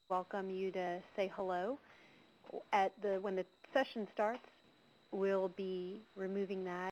welcome you to say hello. When the session starts, we'll be removing that.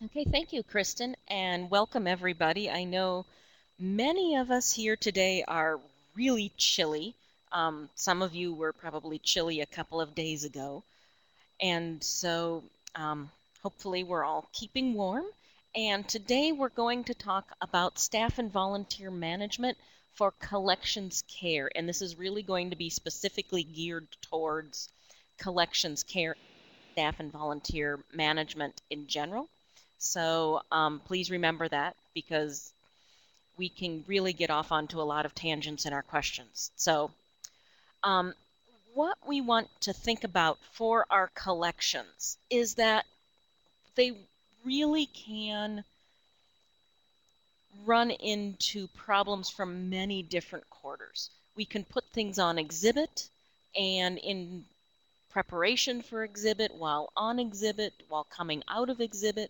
Okay, thank you, Kristen, and welcome everybody. I know many of us here today are really chilly. Some of you were probably chilly a couple of days ago, and so hopefully we're all keeping warm. And today we're going to talk about staff and volunteer management for collections care, and this is really going to be specifically geared towards collections care, staff and volunteer management in general. So please remember that because we can really get off onto a lot of tangents in our questions. So um, what we want to think about for our collections is that they really can run into problems from many different quarters. We can put things on exhibit, and in preparation for exhibit, while on exhibit, while coming out of exhibit,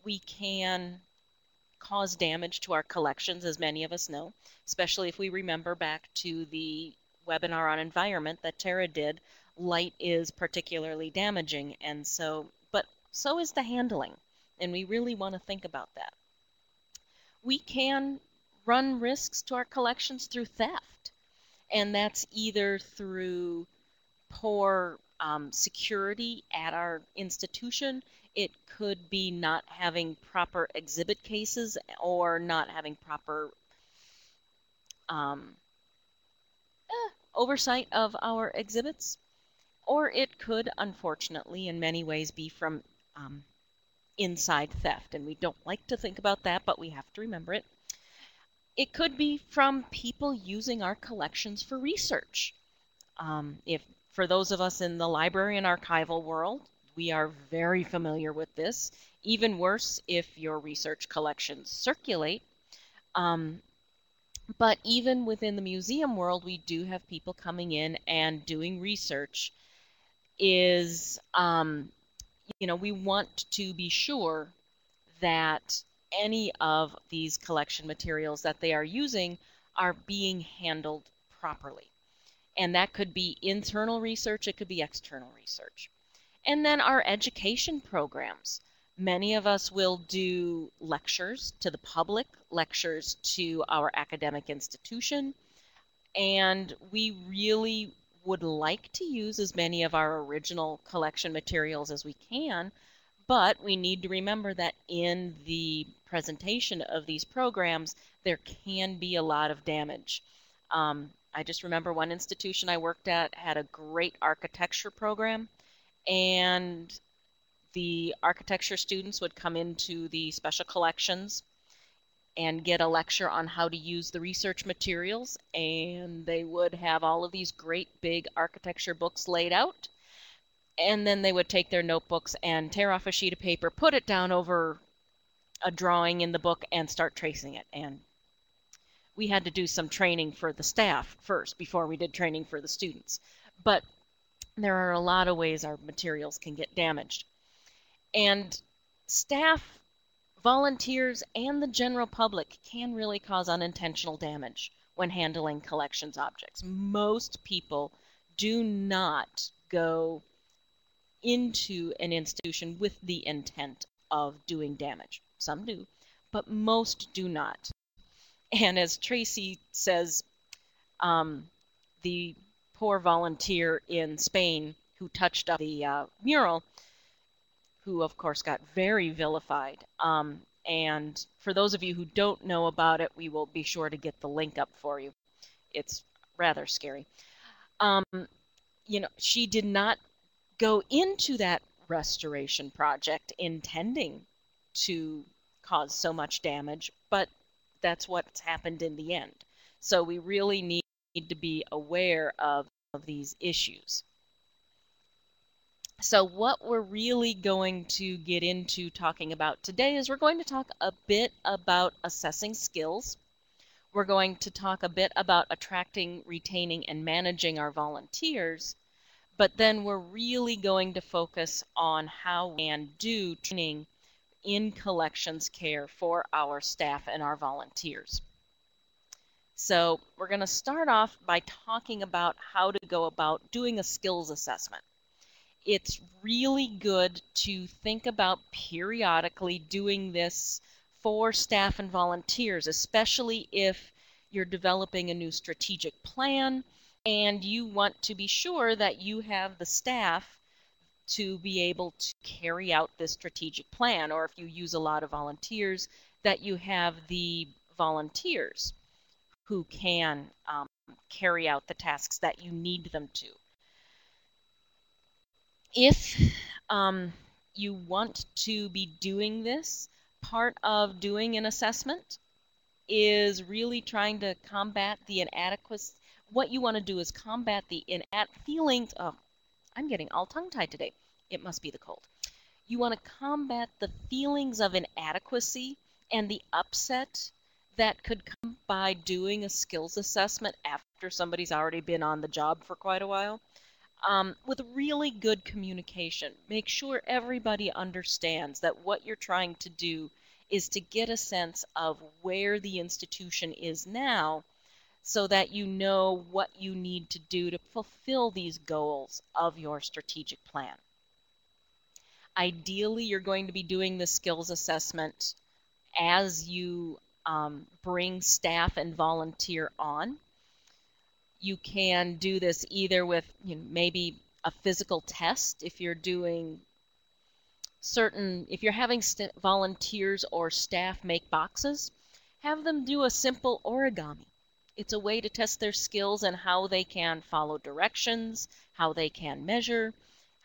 we can cause damage to our collections, as many of us know, especially if we remember back to the webinar on environment that Tara did. Light is particularly damaging, and but so is the handling, and we really want to think about that. We can run risks to our collections through theft, and that's either through poor security at our institution. It could be not having proper exhibit cases or not having proper um, oversight of our exhibits. Or it could, unfortunately, in many ways be from inside theft. And we don't like to think about that, but we have to remember it. It could be from people using our collections for research. If for those of us in the library and archival world, we are very familiar with this. Even worse if your research collections circulate. Um, but even within the museum world, we do have people coming in and doing research. We want to be sure that any of these collection materials that they are using are being handled properly. And that could be internal research, it could be external research. And then our education programs. Many of us will do lectures to the public, lectures to our academic institution, and we really would like to use as many of our original collection materials as we can, but we need to remember that in the presentation of these programs, there can be a lot of damage. I just remember one institution I worked at had a great architecture program, and the architecture students would come into the special collections and get a lecture on how to use the research materials, and they would have all of these great big architecture books laid out, and then they would take their notebooks and tear off a sheet of paper, put it down over a drawing in the book, and start tracing it. And we had to do some training for the staff first before we did training for the students. But there are a lot of ways our materials can get damaged. And staff, volunteers, and the general public can really cause unintentional damage when handling collections objects. Most people do not go into an institution with the intent of doing damage. Some do, but most do not. And as Tracy says, the poor volunteer in Spain who touched up the mural, who of course got very vilified. And for those of you who don't know about it, we will be sure to get the link up for you. It's rather scary. She did not go into that restoration project intending to cause so much damage, but that's what's happened in the end. So we really need to be aware of these issues. So what we're really going to get into talking about today is we're going to talk a bit about assessing skills. We're going to talk a bit about attracting, retaining, and managing our volunteers. But then we're really going to focus on how we can do training in collections care for our staff and our volunteers. So we're going to start off by talking about how to go about doing a skills assessment. it's really good to think about periodically doing this for staff and volunteers, especially if you're developing a new strategic plan and you want to be sure that you have the staff to be able to carry out this strategic plan, or if you use a lot of volunteers, that you have the volunteers who can carry out the tasks that you need them to. If you want to be doing this, part of doing an assessment is really trying to combat the inadequacy. What you want to do is combat the feelings of, I'm getting all tongue-tied today. It must be the cold. You want to combat the feelings of inadequacy and the upset that could come by doing a skills assessment after somebody's already been on the job for quite a while. With really good communication. Make sure everybody understands that what you're trying to do is to get a sense of where the institution is now so that you know what you need to do to fulfill these goals of your strategic plan. Ideally, you're going to be doing the skills assessment as you bring staff and volunteer on. You can do this either with maybe a physical test if you're doing if you're having volunteers or staff make boxes, have them do a simple origami. It's a way to test their skills and how they can follow directions, how they can measure,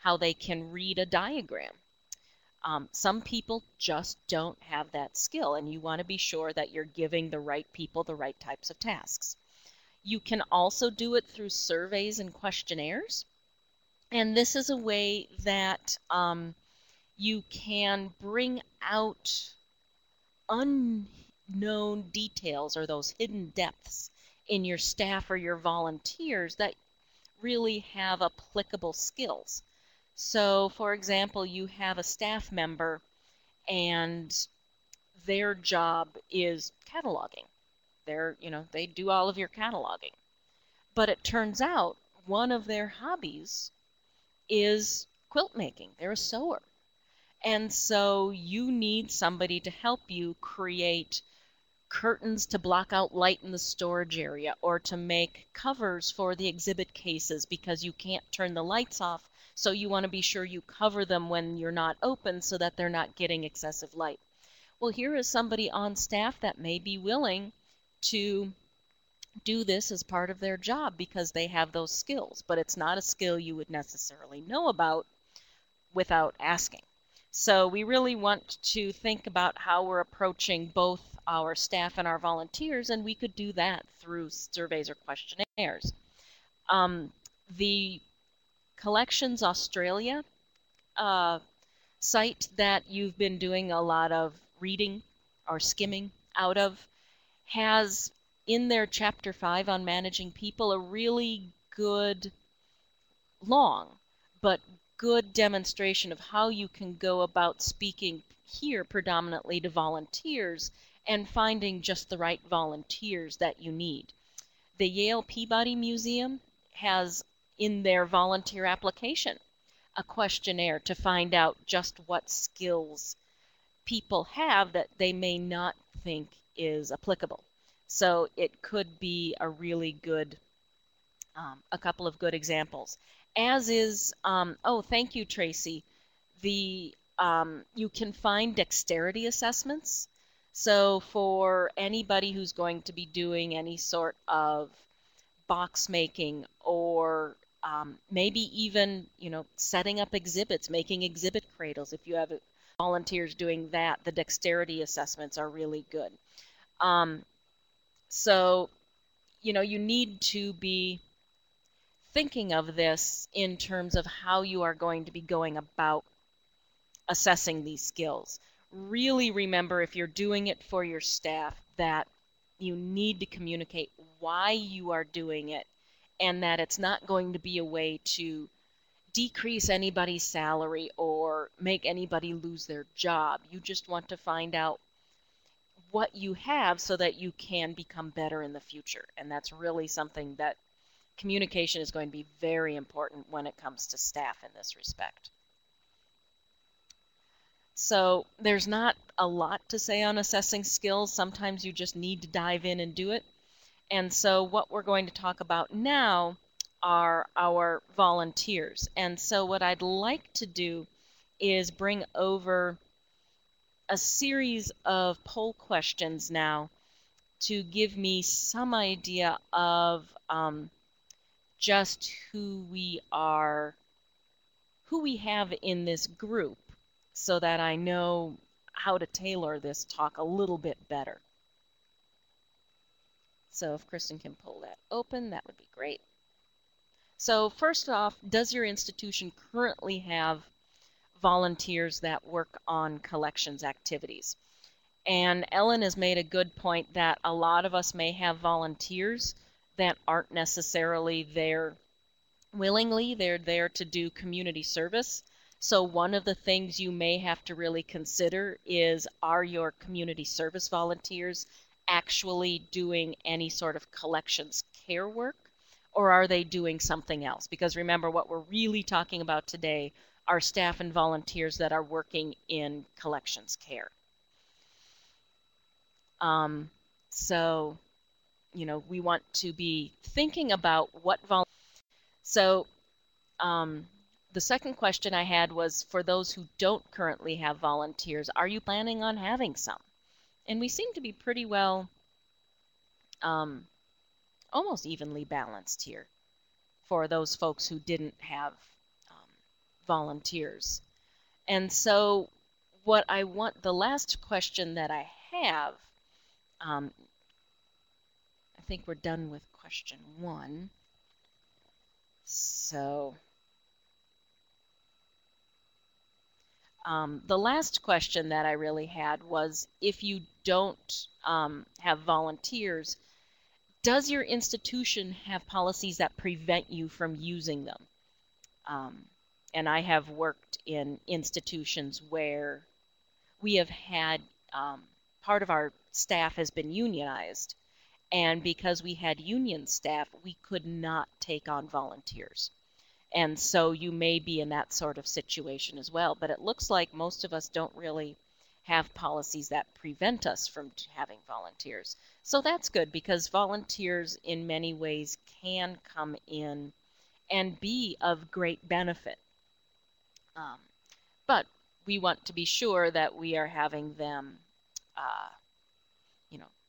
how they can read a diagram. Some people just don't have that skill, and you want to be sure that you're giving the right people the right types of tasks. You can also do it through surveys and questionnaires. And this is a way that you can bring out unknown details or those hidden depths in your staff or your volunteers that really have applicable skills. So, for example, you have a staff member and their job is cataloging. They do all of your cataloging. But it turns out one of their hobbies is quilt making. They're a sewer. And so you need somebody to help you create curtains to block out light in the storage area or to make covers for the exhibit cases because you can't turn the lights off. So you want to be sure you cover them when you're not open so that they're not getting excessive light. Well, here is somebody on staff that may be willing to do this as part of their job because they have those skills, but it's not a skill you would necessarily know about without asking. So we really want to think about how we're approaching both our staff and our volunteers, and we could do that through surveys or questionnaires. The Collections Australia site that you've been doing a lot of reading or skimming out of has in their chapter 5 on managing people a really good, long, but good demonstration of how you can go about speaking here predominantly to volunteers and finding just the right volunteers that you need. The Yale Peabody Museum has in their volunteer application a questionnaire to find out just what skills people have that they may not think is applicable. So it could be a really good, a couple of good examples. As is, oh, thank you, Tracy. You can find dexterity assessments. So for anybody who's going to be doing any sort of box making or maybe even, setting up exhibits, making exhibit cradles. If you have volunteers doing that, the dexterity assessments are really good. So, you need to be thinking of this in terms of how you are going to be going about assessing these skills. Really remember, if you're doing it for your staff, that you need to communicate why you are doing it and that it's not going to be a way to decrease anybody's salary or make anybody lose their job. You just want to find out what you have so that you can become better in the future. And that's really something that communication is going to be very important when it comes to staff in this respect. So there's not a lot to say on assessing skills. Sometimes you just need to dive in and do it. And so what we're going to talk about now are our volunteers. And so what I'd like to do is bring over a series of poll questions now to give me some idea of just who we are, who we have in this group, so that I know how to tailor this talk a little bit better. So if Kristen can pull that open, that would be great. So first off, does your institution currently have volunteers that work on collections activities? And Ellen has made a good point that a lot of us may have volunteers that aren't necessarily there willingly. They're there to do community service. So one of the things you may have to really consider is, are your community service volunteers actually doing any sort of collections care work, or are they doing something else? Because remember, what we're really talking about today are staff and volunteers that are working in collections care. So, we want to be thinking about what So, the second question I had was, for those who don't currently have volunteers, are you planning on having some? And we seem to be pretty well, almost evenly balanced here for those folks who didn't have volunteers. And so what I want, the last question that I have, I think we're done with question 1. So the last question that I really had was, if you don't have volunteers, does your institution have policies that prevent you from using them? And I have worked in institutions where we have had part of our staff has been unionized, and because we had union staff, we could not take on volunteers. And so you may be in that sort of situation as well. But it looks like most of us don't really have policies that prevent us from having volunteers. So that's good, because volunteers in many ways can come in and be of great benefit. But we want to be sure that we are having them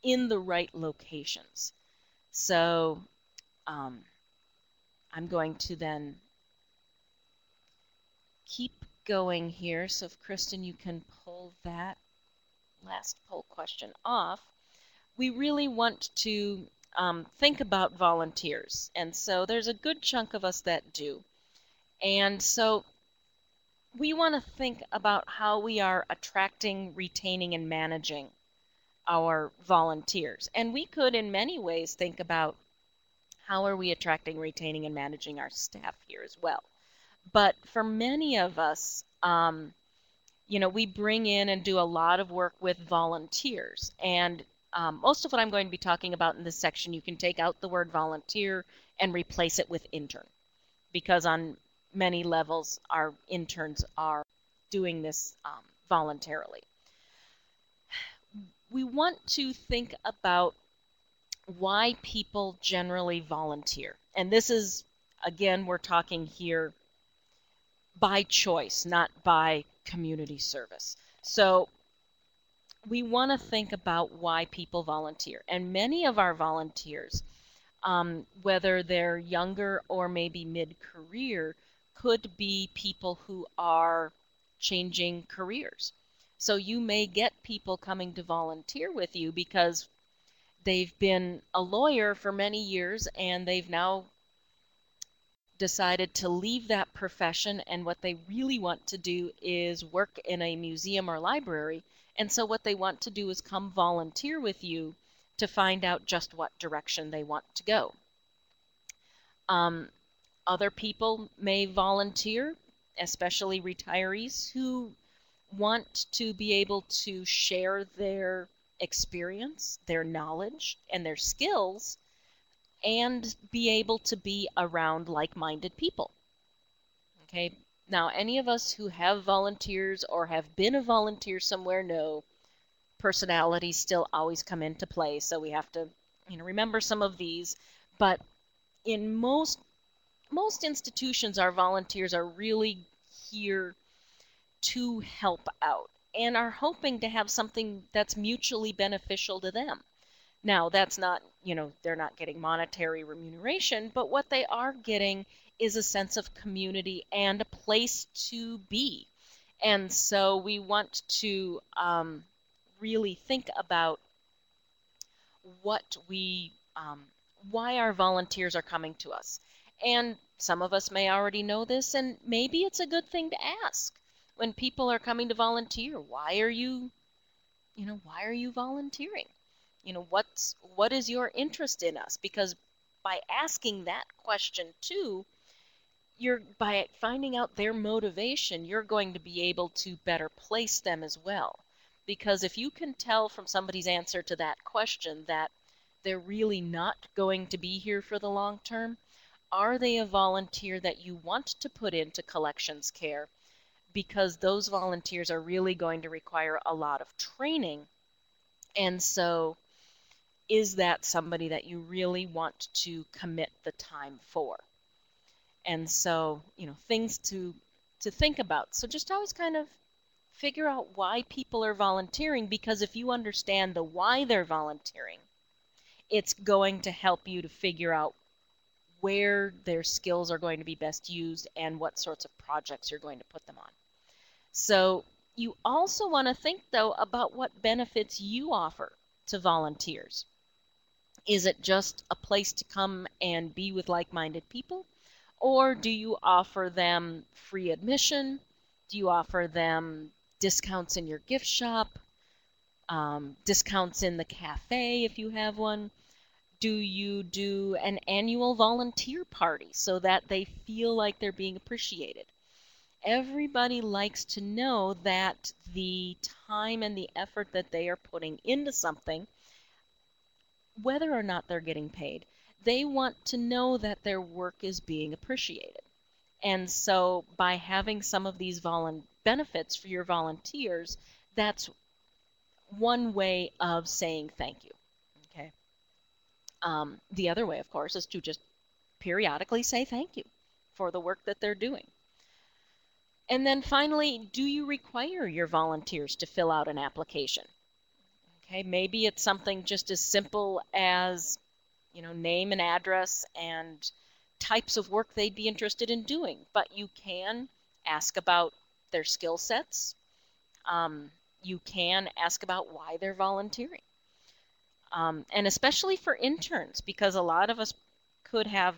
in the right locations. So I'm going to then keep going here. So if Kristen, you can pull that last poll question off. We really want to think about volunteers. And so there's a good chunk of us that do. And so we want to think about how we are attracting, retaining, and managing our volunteers. And we could in many ways think about how are we attracting, retaining, and managing our staff here as well. But for many of us, we bring in and do a lot of work with volunteers. And most of what I'm going to be talking about in this section, you can take out the word volunteer and replace it with intern, because on many levels, our interns are doing this voluntarily. We want to think about why people generally volunteer. And this is, again, we're talking here by choice, not by community service. So we want to think about why people volunteer. And many of our volunteers, whether they're younger or maybe mid-career, could be people who are changing careers. So you may get people coming to volunteer with you because they've been a lawyer for many years and they've now decided to leave that profession, and what they really want to do is work in a museum or library. And so what they want to do is come volunteer with you to find out just what direction they want to go. Other people may volunteer, especially retirees, who want to be able to share their experience, their knowledge, and their skills and be able to be around like-minded people. Okay, now any of us who have volunteers or have been a volunteer somewhere know personalities still always come into play, so we have to, remember some of these. But in most institutions, our volunteers are really here to help out and are hoping to have something that's mutually beneficial to them. Now, that's not, they're not getting monetary remuneration, but what they are getting is a sense of community and a place to be. And so we want to really think about what why our volunteers are coming to us. And some of us may already know this, and maybe it's a good thing to ask when people are coming to volunteer. Why are you volunteering? What is your interest in us? Because by asking that question too, by finding out their motivation, you're going to be able to better place them as well. Because if you can tell from somebody's answer to that question that they're really not going to be here for the long term, are they a volunteer that you want to put into collections care? Because those volunteers are really going to require a lot of training. And so is that somebody that you really want to commit the time for? And so, things to think about. So just always kind of figure out why people are volunteering, because if you understand the why they're volunteering, it's going to help you to figure out where their skills are going to be best used and what sorts of projects you're going to put them on. So you also want to think, though, about what benefits you offer to volunteers. Is it just a place to come and be with like-minded people? Or do you offer them free admission? Do you offer them discounts in your gift shop? Discounts in the cafe if you have one? Do you do an annual volunteer party so that they feel like they're being appreciated? Everybody likes to know that the time and the effort that they are putting into something, whether or not they're getting paid, they want to know that their work is being appreciated. And so by having some of these benefits for your volunteers, that's one way of saying thank you. Okay. The other way, of course, is to just periodically say thank you for the work that they're doing. And then finally, do you require your volunteers to fill out an application? Okay, maybe it's something just as simple as, name and address and types of work they'd be interested in doing. But you can ask about their skill sets. You can ask about why they're volunteering. And especially for interns, because a lot of us could have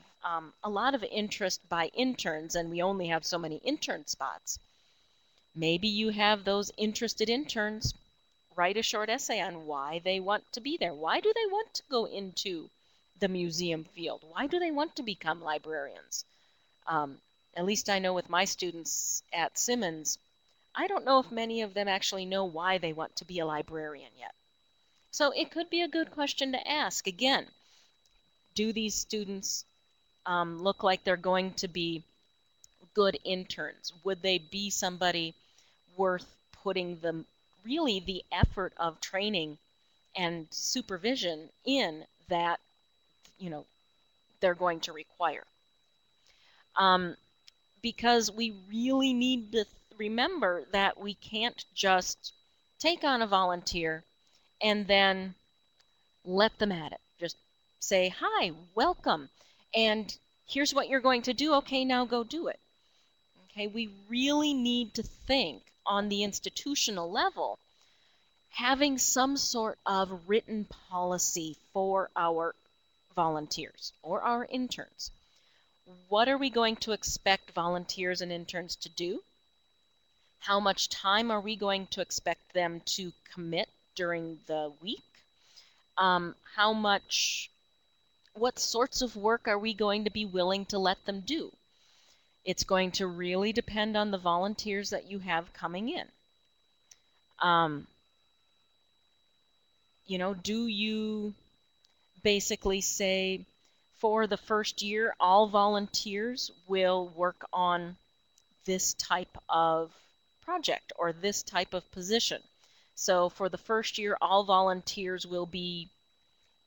a lot of interest by interns, and we only have so many intern spots. Maybe you have those interested interns write a short essay on why they want to be there. Why do they want to go into the museum field? Why do they want to become librarians? At least I know with my students at Simmons, I don't know if many of them actually know why they want to be a librarian yet. So it could be a good question to ask. Again, do these students look like they're going to be good interns? Would they be somebody worth putting really the effort of training and supervision in that they're going to require? Because we really need to remember that we can't just take on a volunteer and then let them at it. Just say, hi, welcome, and here's what you're going to do. Okay, now go do it. Okay, we really need to think on the institutional level, having some sort of written policy for our volunteers or our interns. What are we going to expect volunteers and interns to do? How much time are we going to expect them to commit during the week? What sorts of work are we going to be willing to let them do? It's going to really depend on the volunteers that you have coming in. Do you basically say, For the first year, all volunteers will work on this type of project or this type of position. So for the first year, all volunteers will be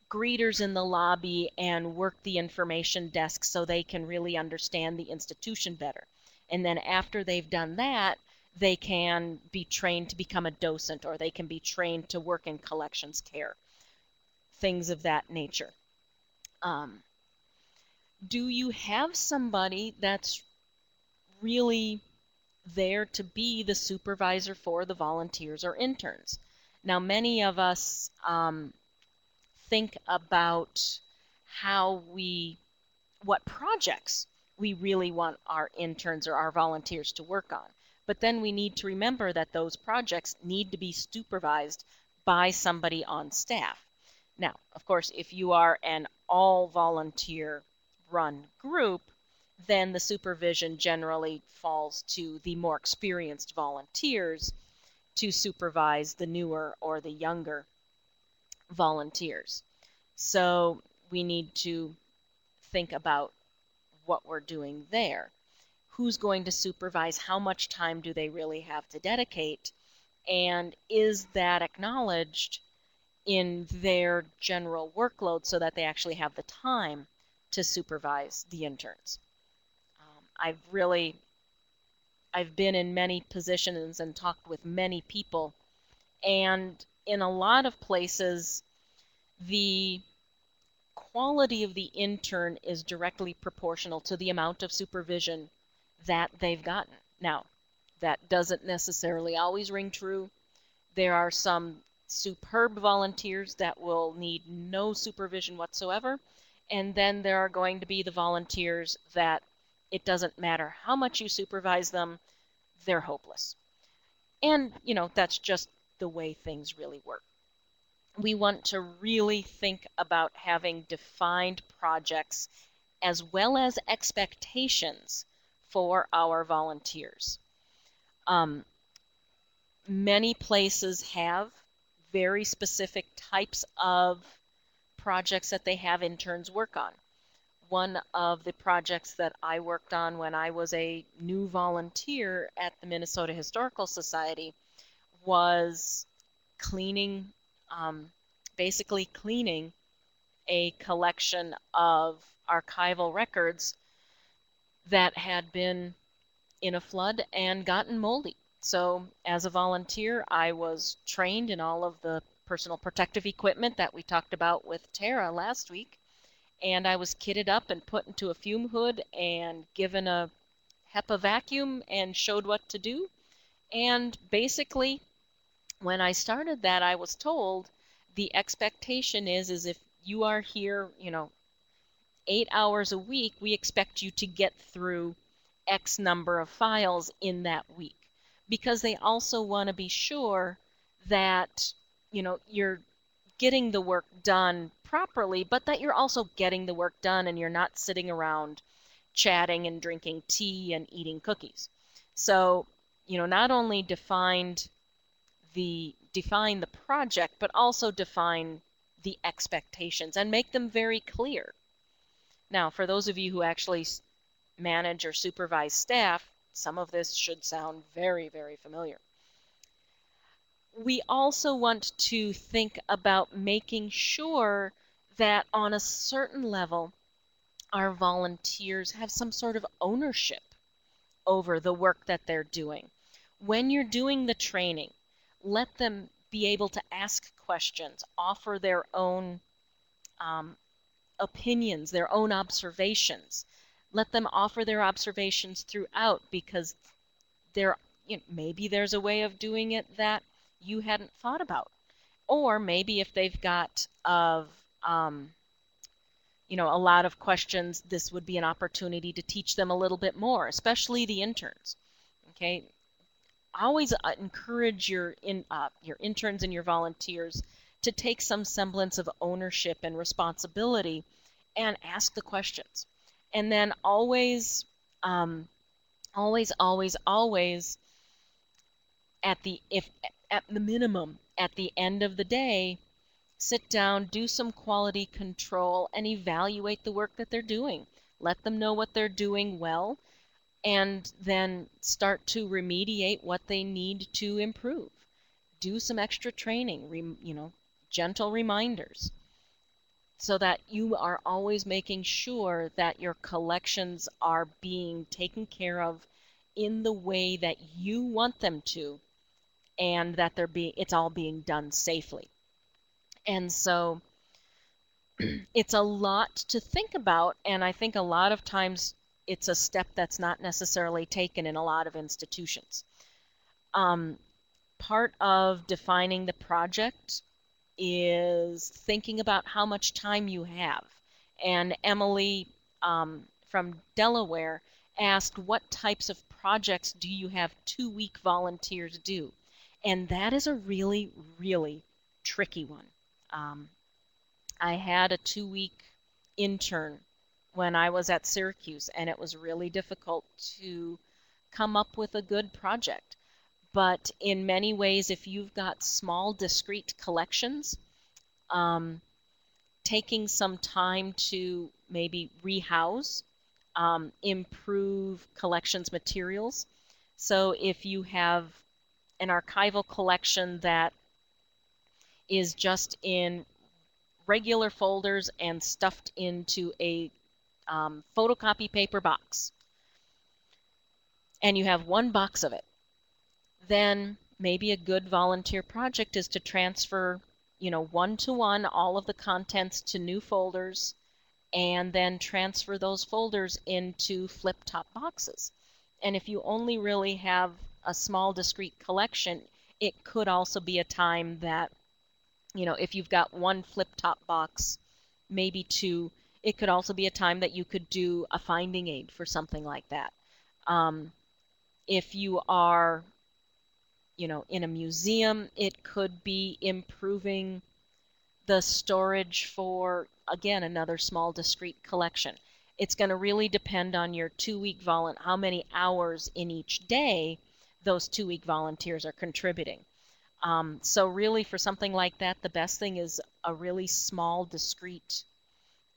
greeters in the lobby and work the information desk so they can really understand the institution better. And then after they've done that, they can be trained to become a docent, or they can be trained to work in collections care, things of that nature. Do you have somebody that's really there to be the supervisor for the volunteers or interns? Now, many of us think about what projects we really want our interns or our volunteers to work on. But then we need to remember that those projects need to be supervised by somebody on staff. Now, of course, if you are an all volunteer run group, then the supervision generally falls to the more experienced volunteers to supervise the newer or the younger volunteers. So we need to think about what we're doing there. Who's going to supervise? How much time do they really have to dedicate? And is that acknowledged in their general workload so that they actually have the time to supervise the interns? I've been in many positions and talked with many people, and in a lot of places, the quality of the intern is directly proportional to the amount of supervision that they've gotten. Now, that doesn't necessarily always ring true. There are some superb volunteers that will need no supervision whatsoever, and then there are going to be the volunteers that it doesn't matter how much you supervise them, they're hopeless. And, that's just the way things really work. We want to really think about having defined projects as well as expectations for our volunteers. Many places have very specific types of projects that they have interns work on. One of the projects that I worked on when I was a new volunteer at the Minnesota Historical Society was basically cleaning a collection of archival records that had been in a flood and gotten moldy. So as a volunteer, I was trained in all of the personal protective equipment that we talked about with Tara last week, and I was kitted up and put into a fume hood and given a HEPA vacuum and showed what to do. And basically, when I started that, I was told the expectation is if you are here, 8 hours a week, we expect you to get through X number of files in that week, because they also want to be sure that, you're getting the work done properly, but that you're also getting the work done and you're not sitting around chatting and drinking tea and eating cookies. So, not only define the project, but also define the expectations and make them very clear. Now, for those of you who actually manage or supervise staff, some of this should sound very, very familiar. We also want to think about making sure that on a certain level, our volunteers have some sort of ownership over the work that they're doing. When you're doing the training, let them be able to ask questions, offer their own opinions, their own observations. Let them offer their observations throughout, because maybe there's a way of doing it that you hadn't thought about. Or maybe if they've got a lot of questions, this would be an opportunity to teach them a little bit more, especially the interns. Okay, always encourage your interns and your volunteers to take some semblance of ownership and responsibility and ask the questions. And then always at the minimum, at the end of the day, sit down, do some quality control, and evaluate the work that they're doing. Let them know what they're doing well, and then start to remediate what they need to improve. Do some extra training, gentle reminders, so that you are always making sure that your collections are being taken care of in the way that you want them to, and that it's all being done safely. And so it's a lot to think about, and I think a lot of times it's a step that's not necessarily taken in a lot of institutions. Part of defining the project is thinking about how much time you have. And Emily from Delaware asked, what types of projects do you have 2-week volunteers do? And that is a really, really tricky one. I had a 2-week intern when I was at Syracuse, and it was really difficult to come up with a good project. But in many ways, if you've got small, discrete collections, taking some time to maybe rehouse, improve collections materials. So if you have an archival collection that is just in regular folders and stuffed into a photocopy paper box, and you have one box of it, then maybe a good volunteer project is to transfer, one-to-one all of the contents to new folders, and then transfer those folders into flip-top boxes. And if you only really have a small discrete collection, it could also be a time that, if you've got one flip-top box, maybe two, it could also be a time that you could do a finding aid for something like that. If you are, in a museum, it could be improving the storage for, again, another small discrete collection. It's going to really depend on your 2-week how many hours in each day those 2-week volunteers are contributing. So really, for something like that, the best thing is a really small, discrete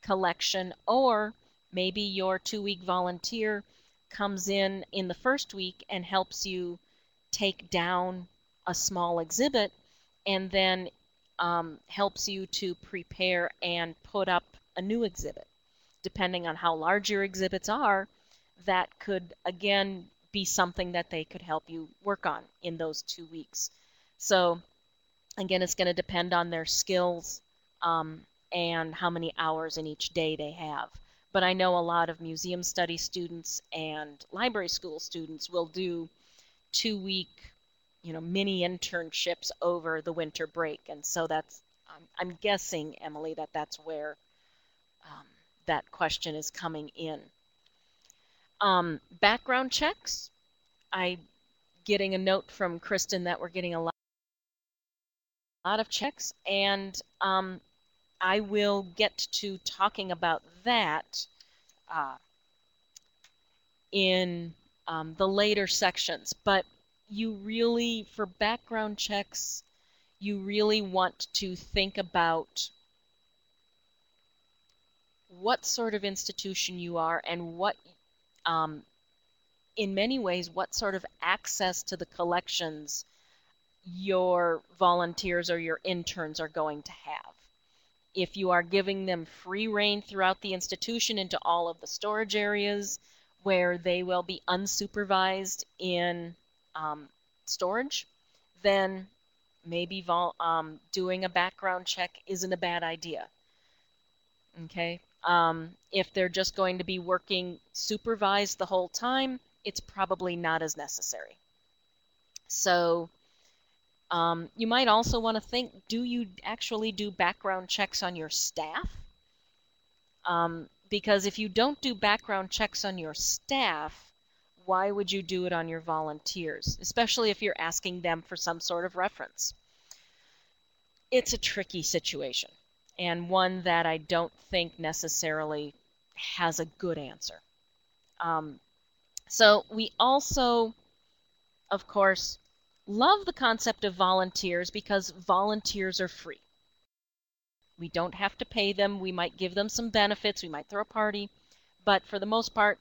collection, or maybe your 2-week volunteer comes in the first week and helps you take down a small exhibit, and then helps you to prepare and put up a new exhibit. Depending on how large your exhibits are, that could, again, be something that they could help you work on in those 2 weeks. So again, it's going to depend on their skills and how many hours in each day they have. But I know a lot of museum study students and library school students will do 2-week, mini internships over the winter break. And so that's, I'm guessing, Emily, that's where that question is coming in. Background checks. I'm getting a note from Kristen that we're getting a lot of checks, and I will get to talking about that in the later sections. But you really, for background checks, you really want to think about what sort of institution you are, and what, in many ways, what sort of access to the collections your volunteers or your interns are going to have. If you are giving them free rein throughout the institution into all of the storage areas where they will be unsupervised in storage, then maybe doing a background check isn't a bad idea. Okay? If they're just going to be working supervised the whole time, it's probably not as necessary. So you might also want to think, do you actually do background checks on your staff? Because if you don't do background checks on your staff, why would you do it on your volunteers, especially if you're asking them for some sort of reference? It's a tricky situation, and one that I don't think necessarily has a good answer. So we also, of course, love the concept of volunteers because volunteers are free. We don't have to pay them. We might give them some benefits. We might throw a party. But for the most part,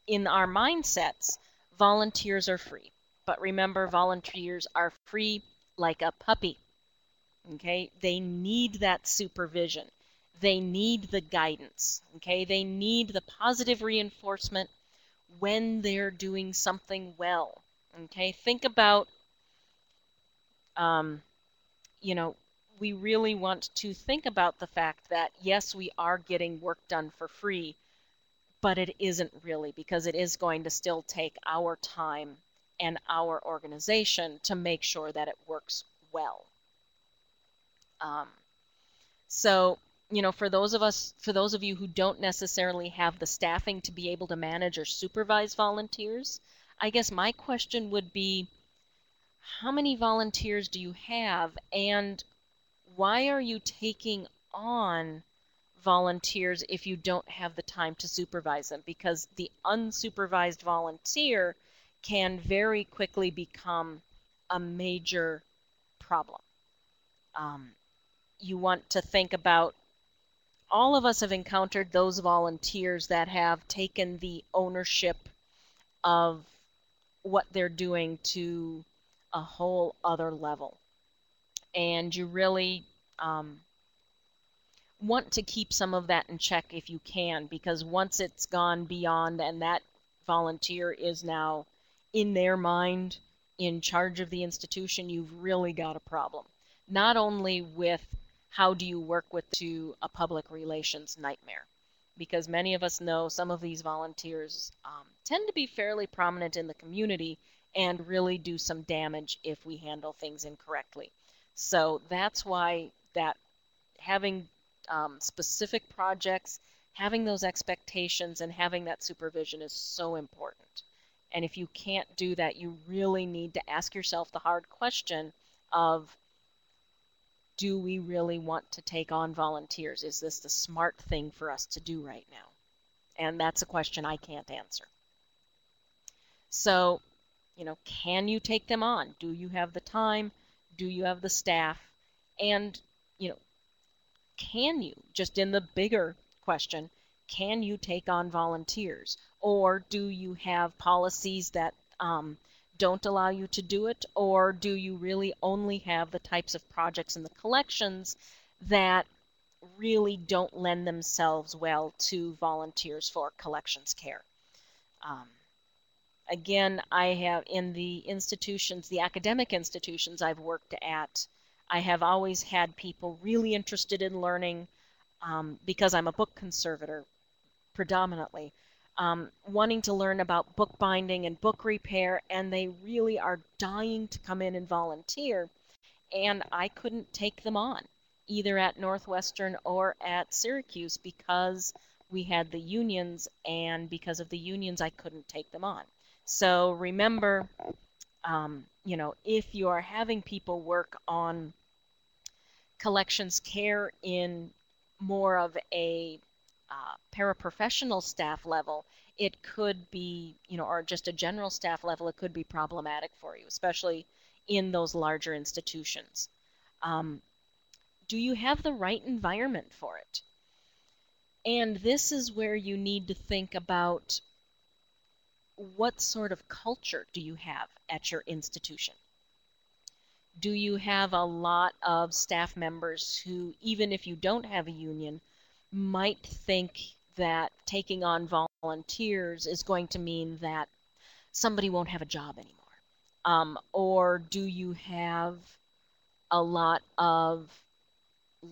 in our mindsets, volunteers are free. But remember, volunteers are free like a puppy. Okay? They need that supervision. They need the guidance. Okay? They need the positive reinforcement when they're doing something well. Okay? Think about, you know, we really want to think about the fact that, yes, we are getting work done for free, but it isn't really, because it is going to still take our time and our organization to make sure that it works well. So, you know, for those of you who don't necessarily have the staffing to be able to manage or supervise volunteers, I guess my question would be, how many volunteers do you have, and why are you taking on volunteers if you don't have the time to supervise them? Because the unsupervised volunteer can very quickly become a major problem. You want to think about, all of us have encountered those volunteers that have taken the ownership of what they're doing to a whole other level. And you really want to keep some of that in check if you can, because once it's gone beyond and that volunteer is now in their mind in charge of the institution, you've really got a problem. Not only with how do you work with to a public relations nightmare, because many of us know some of these volunteers tend to be fairly prominent in the community and really do some damage if we handle things incorrectly. So that's why that having specific projects, having those expectations, and having that supervision is so important. And if you can't do that, you really need to ask yourself the hard question of, do we really want to take on volunteers? Is this the smart thing for us to do right now? And that's a question I can't answer. So, you know, can you take them on? Do you have the time? Do you have the staff? And, you know, can you, just in the bigger question, can you take on volunteers? Or do you have policies that don't allow you to do it? Or do you really only have the types of projects in the collections that really don't lend themselves well to volunteers for collections care? Again, I have, in the institutions, the academic institutions I've worked at, I have always had people really interested in learning, because I'm a book conservator predominantly, wanting to learn about bookbinding and book repair, and they really are dying to come in and volunteer, and I couldn't take them on, either at Northwestern or at Syracuse, because we had the unions, and because of the unions I couldn't take them on. So remember, you know, if you are having people work on collections care in more of a paraprofessional staff level, it could be, you know, or just a general staff level, it could be problematic for you, especially in those larger institutions. Do you have the right environment for it? And this is where you need to think about, what sort of culture do you have at your institution? Do you have a lot of staff members who, even if you don't have a union, might think that taking on volunteers is going to mean that somebody won't have a job anymore? Or do you have a lot of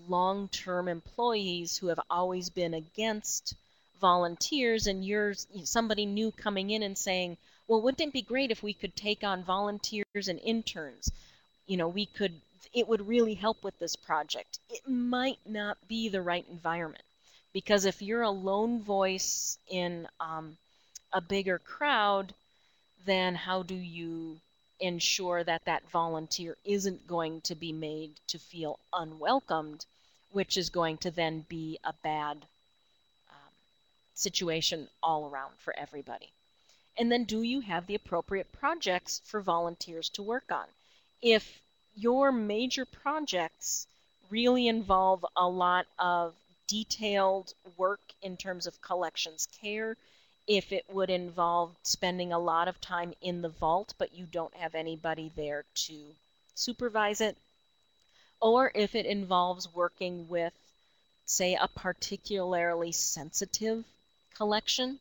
long-term employees who have always been against volunteers, and you're somebody new coming in and saying, well, wouldn't it be great if we could take on volunteers and interns? You know, it would really help with this project. It might not be the right environment, because if you're a lone voice in a bigger crowd, then how do you ensure that that volunteer isn't going to be made to feel unwelcomed, which is going to then be a bad situation all around for everybody? And then, do you have the appropriate projects for volunteers to work on? If your major projects really involve a lot of detailed work in terms of collections care, if it would involve spending a lot of time in the vault but you don't have anybody there to supervise it, or if it involves working with, say, a particularly sensitive collection,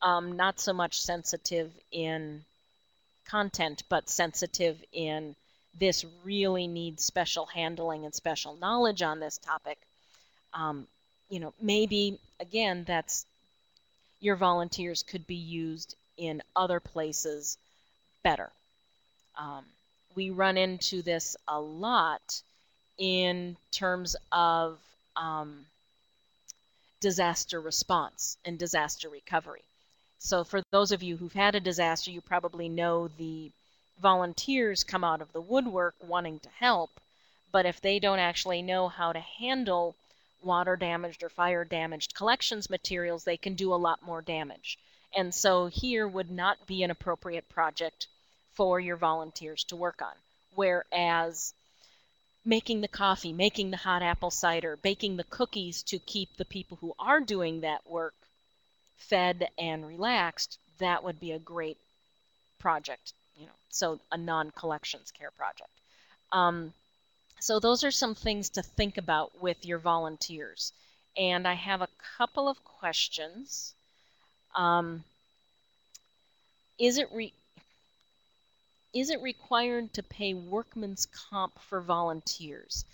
not so much sensitive in content, but sensitive in this really needs special handling and special knowledge on this topic. Maybe, again, that's your volunteers could be used in other places better. We run into this a lot in terms of disaster response and disaster recovery. So for those of you who've had a disaster, you probably know the volunteers come out of the woodwork wanting to help, but if they don't actually know how to handle water damaged or fire damaged collections materials, they can do a lot more damage. And so here would not be an appropriate project for your volunteers to work on. Whereas making the coffee, making the hot apple cider, baking the cookies to keep the people who are doing that work fed and relaxed, that would be a great project, so a non-collections care project. So those are some things to think about with your volunteers. And I have a couple of questions. Is it required to pay workman's comp for volunteers?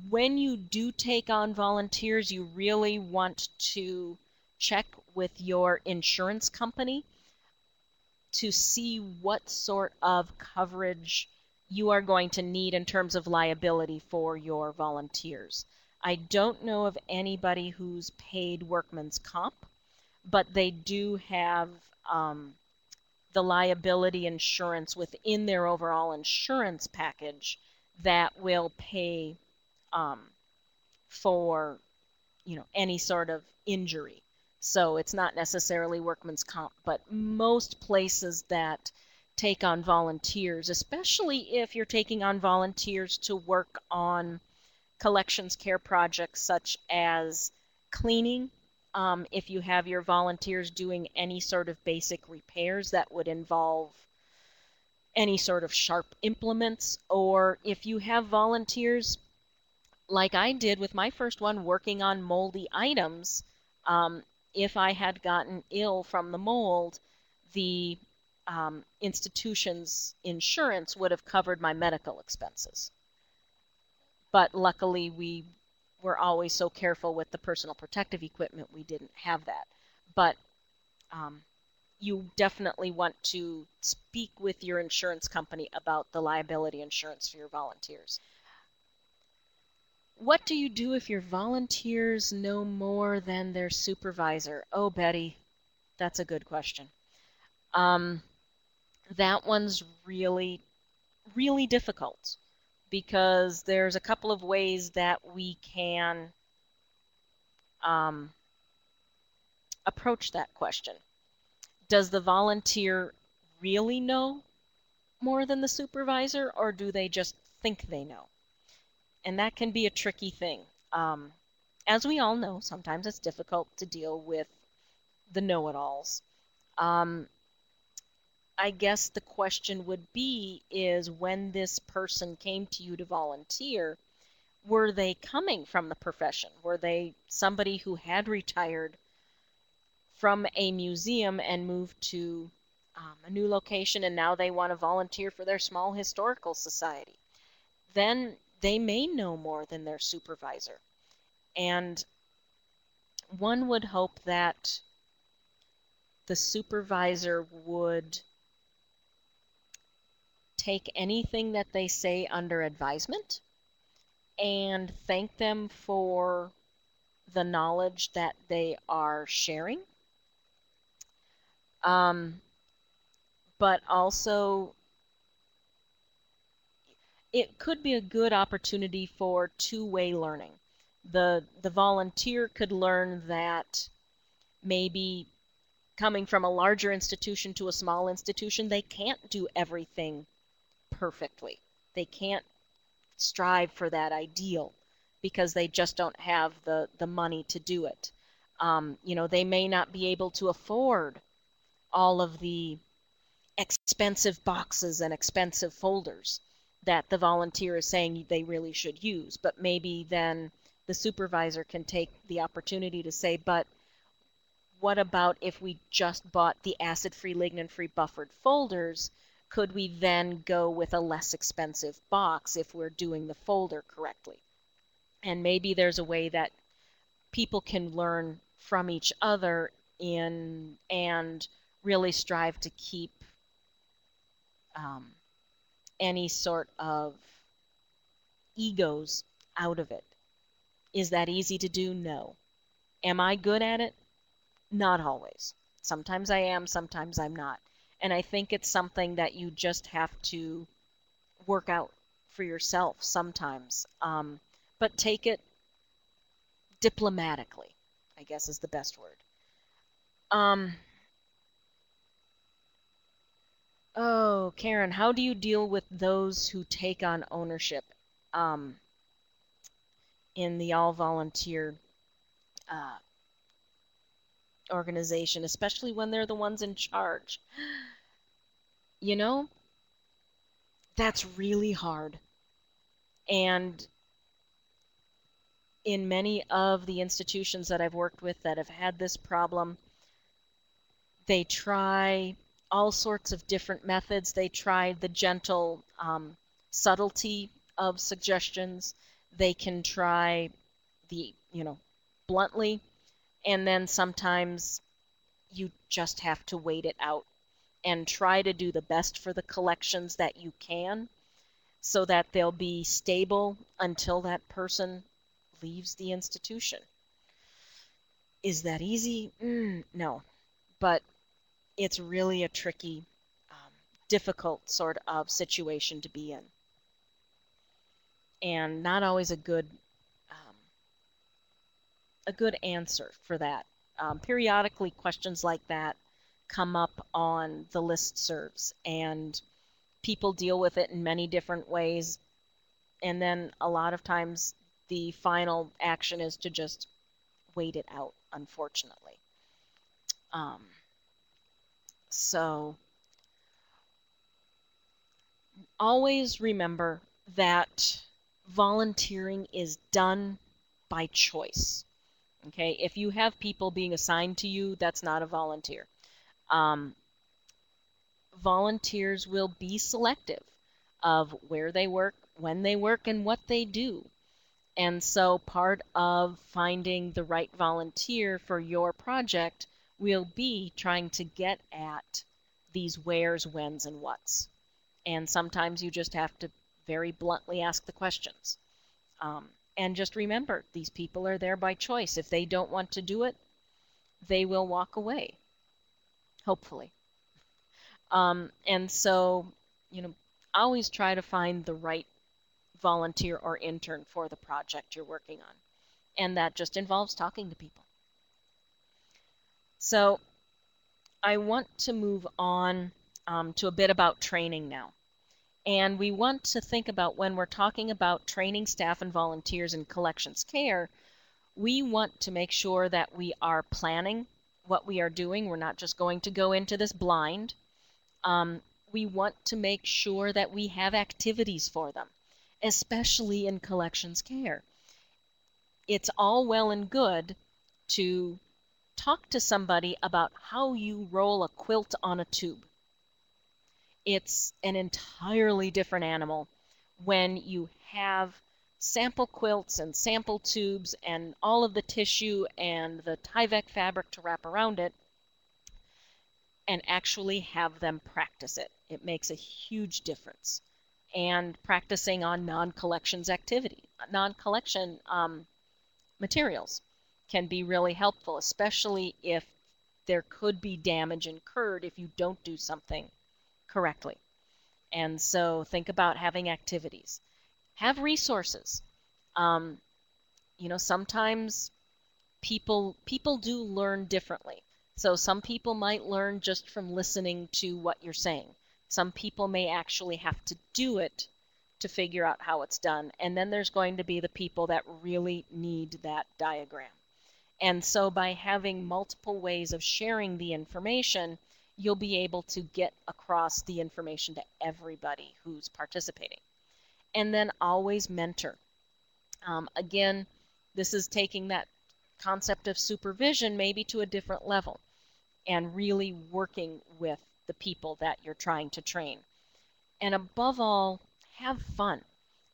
When you do take on volunteers, you really want to check with your insurance company to see what sort of coverage you are going to need in terms of liability for your volunteers. I don't know of anybody who's paid workman's comp, but they do have the liability insurance within their overall insurance package that will pay for any sort of injury. So it's not necessarily workman's comp, but most places that take on volunteers, especially if you're taking on volunteers to work on collections care projects such as cleaning, if you have your volunteers doing any sort of basic repairs that would involve any sort of sharp implements, or if you have volunteers like I did with my first one working on moldy items, if I had gotten ill from the mold, the institution's insurance would have covered my medical expenses. But luckily, we were always so careful with the personal protective equipment, we didn't have that. But you definitely want to speak with your insurance company about the liability insurance for your volunteers. What do you do if your volunteers know more than their supervisor? Oh, Betty, that's a good question. That one's really, really difficult because there's a couple of ways that we can approach that question. Does the volunteer really know more than the supervisor, or do they just think they know? And that can be a tricky thing. As we all know, sometimes it's difficult to deal with the know-it-alls. I guess the question would be is when this person came to you to volunteer, were they coming from the profession? Were they somebody who had retired from a museum and moved to a new location and now they want to volunteer for their small historical society? Then they may know more than their supervisor. And one would hope that the supervisor would take anything that they say under advisement and thank them for the knowledge that they are sharing. But also, it could be a good opportunity for two-way learning. The volunteer could learn that maybe coming from a larger institution to a small institution, they can't do everything perfectly. They can't strive for that ideal because they just don't have the money to do it. They may not be able to afford all of the expensive boxes and expensive folders that the volunteer is saying they really should use. But maybe then the supervisor can take the opportunity to say, but what about if we just bought the acid-free, lignin-free buffered folders? Could we then go with a less expensive box if we're doing the folder correctly? And maybe there's a way that people can learn from each other and really strive to keep any sort of egos out of it. Is that easy to do? No. Am I good at it? Not always. Sometimes I am, sometimes I'm not. And I think it's something that you just have to work out for yourself sometimes. But take it diplomatically, I guess is the best word. Oh, Karen, how do you deal with those who take on ownership in the all-volunteer organization, especially when they're the ones in charge? You know, that's really hard. And in many of the institutions that I've worked with that have had this problem, they try all sorts of different methods. They try the gentle subtlety of suggestions. They can try the, bluntly, and then sometimes you just have to wait it out and try to do the best for the collections that you can so that they'll be stable until that person leaves the institution. Is that easy? No, but it's really a tricky, difficult sort of situation to be in, and not always a good answer for that. Periodically, questions like that come up on the listservs, and people deal with it in many different ways. And then a lot of times the final action is to just wait it out, unfortunately. So always remember that volunteering is done by choice. Okay, if you have people being assigned to you, that's not a volunteer. Volunteers will be selective of where they work, when they work, and what they do. And so part of finding the right volunteer for your project will be trying to get at these wheres, whens, and whats. And sometimes you just have to very bluntly ask the questions. And just remember, these people are there by choice. If they don't want to do it, they will walk away, hopefully. And so, always try to find the right volunteer or intern for the project you're working on. And that just involves talking to people. So I want to move on to a bit about training now. And we want to think about, when we're talking about training staff and volunteers in collections care, we want to make sure that we are planning what we are doing. We're not just going to go into this blind. We want to make sure that we have activities for them, especially in collections care. It's all well and good to talk to somebody about how you roll a quilt on a tube. It's an entirely different animal when you have sample quilts and sample tubes and all of the tissue and the Tyvek fabric to wrap around it, and actually have them practice it. It makes a huge difference. And practicing on non-collection materials can be really helpful, especially if there could be damage incurred if you don't do something correctly. And so think about having activities. Have resources. Sometimes people do learn differently. So some people might learn just from listening to what you're saying. Some people may actually have to do it to figure out how it's done. And then there's going to be the people that really need that diagram. And so by having multiple ways of sharing the information, you'll be able to get across the information to everybody who's participating. And then always mentor. Again, this is taking that concept of supervision maybe to a different level and really working with the people that you're trying to train. And above all, have fun,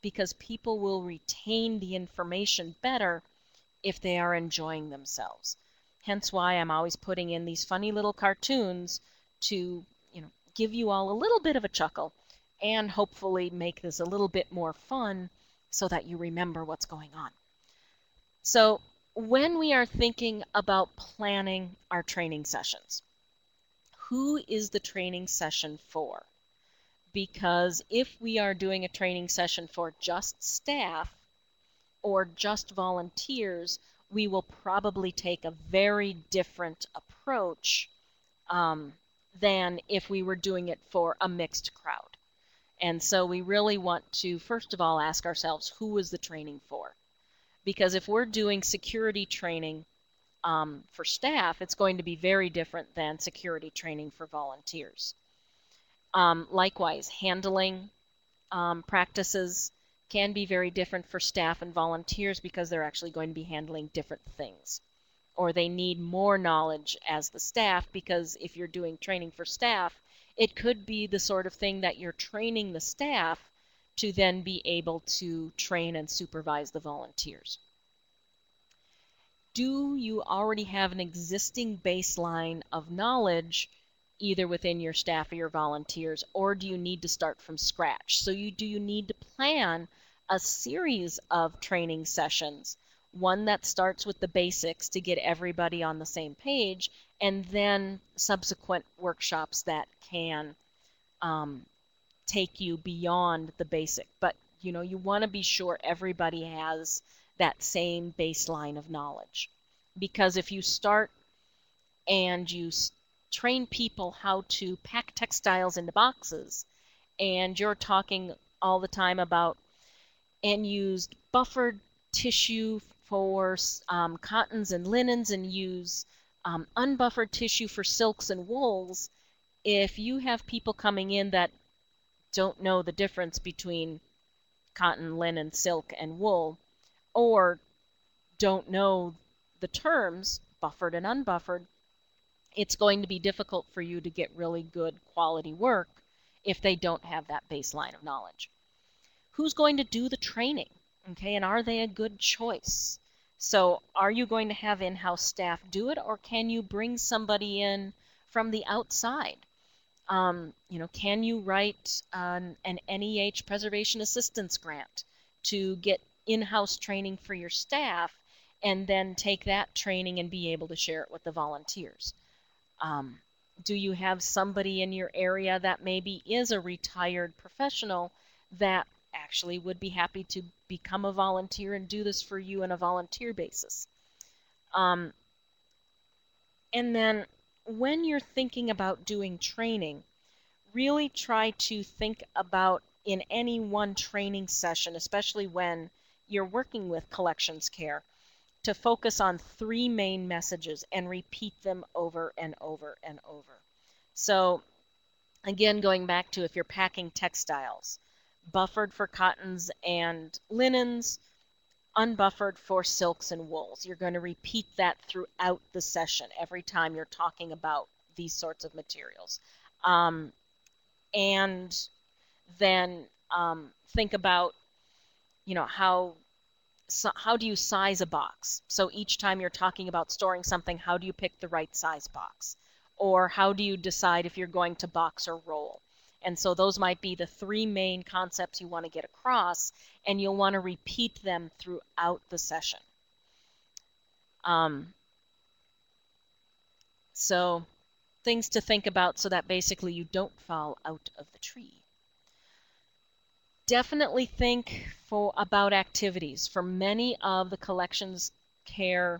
because people will retain the information better if they are enjoying themselves. Hence why I'm always putting in these funny little cartoons to, give you all a little bit of a chuckle and hopefully make this a little bit more fun so that you remember what's going on. So when we are thinking about planning our training sessions, who is the training session for? Because if we are doing a training session for just staff or just volunteers, we will probably take a very different approach than if we were doing it for a mixed crowd. And so we really want to, first of all, ask ourselves, who is the training for? Because if we're doing security training for staff, it's going to be very different than security training for volunteers. Likewise, handling practices can be very different for staff and volunteers because they're actually going to be handling different things. Or they need more knowledge as the staff, because if you're doing training for staff, it could be the sort of thing that you're training the staff to then be able to train and supervise the volunteers. Do you already have an existing baseline of knowledge either within your staff or your volunteers, or do you need to start from scratch? So do you need to plan a series of training sessions, one that starts with the basics to get everybody on the same page, and then subsequent workshops that can take you beyond the basic. But you want to be sure everybody has that same baseline of knowledge. Because if you start and you train people how to pack textiles into boxes, and you're talking all the time about and used buffered tissue for cottons and linens, and use unbuffered tissue for silks and wools, if you have people coming in that don't know the difference between cotton, linen, silk, and wool, or don't know the terms buffered and unbuffered, it's going to be difficult for you to get really good quality work if they don't have that baseline of knowledge. Who's going to do the training? Okay, and are they a good choice? So are you going to have in-house staff do it, or can you bring somebody in from the outside? Can you write an NEH Preservation Assistance Grant to get in-house training for your staff and then take that training and be able to share it with the volunteers? Do you have somebody in your area that maybe is a retired professional that actually would be happy to become a volunteer and do this for you on a volunteer basis? And then when you're thinking about doing training, really try to think about in any one training session, especially when you're working with collections care, to focus on 3 main messages and repeat them over and over and over. So again, going back to if you're packing textiles, buffered for cottons and linens, unbuffered for silks and wools. You're going to repeat that throughout the session every time you're talking about these sorts of materials. And then think about, how do you size a box? So each time you're talking about storing something, how do you pick the right size box? Or how do you decide if you're going to box or roll? And so those might be the 3 main concepts you want to get across, and you'll want to repeat them throughout the session. So things to think about so that basically you don't fall out of the tree. Definitely think about activities. For many of the collections care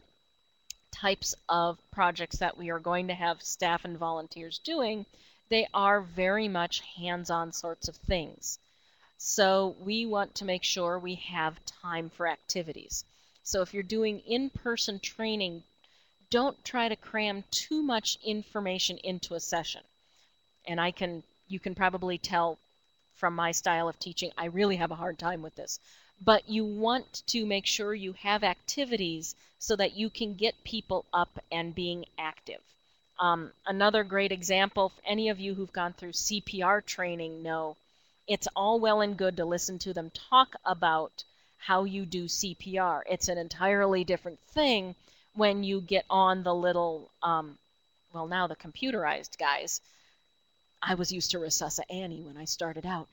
types of projects that we are going to have staff and volunteers doing, they are very much hands-on sorts of things. So we want to make sure we have time for activities. So if you're doing in-person training, don't try to cram too much information into a session. And you can probably tell from my style of teaching, I really have a hard time with this. But you want to make sure you have activities so that you can get people up and being active. Another great example, if any of you who've gone through CPR training know, it's all well and good to listen to them talk about how you do CPR. It's an entirely different thing when you get on the little, well, now the computerized guys. I was used to Resusci Annie when I started out.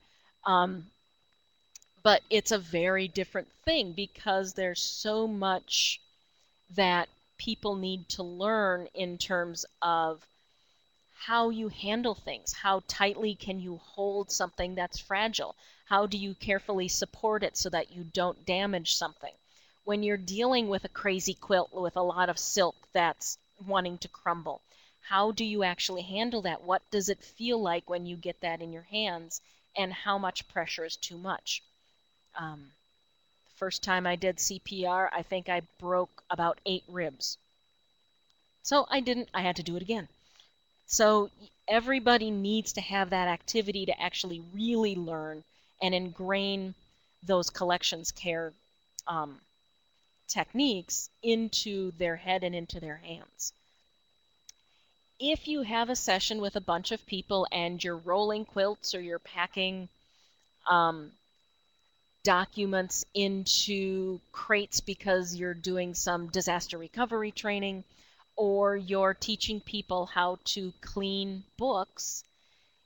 But it's a very different thing because there's so much that people need to learn in terms of how you handle things. How tightly can you hold something that's fragile? How do you carefully support it so that you don't damage something? When you're dealing with a crazy quilt with a lot of silk that's wanting to crumble, how do you actually handle that? What does it feel like when you get that in your hands? And how much pressure is too much? The first time I did CPR, I think I broke about 8 ribs. So I had to do it again. So everybody needs to have that activity to actually really learn and ingrain those collections care techniques into their head and into their hands. If you have a session with a bunch of people and you're rolling quilts or you're packing documents into crates because you're doing some disaster recovery training, or you're teaching people how to clean books,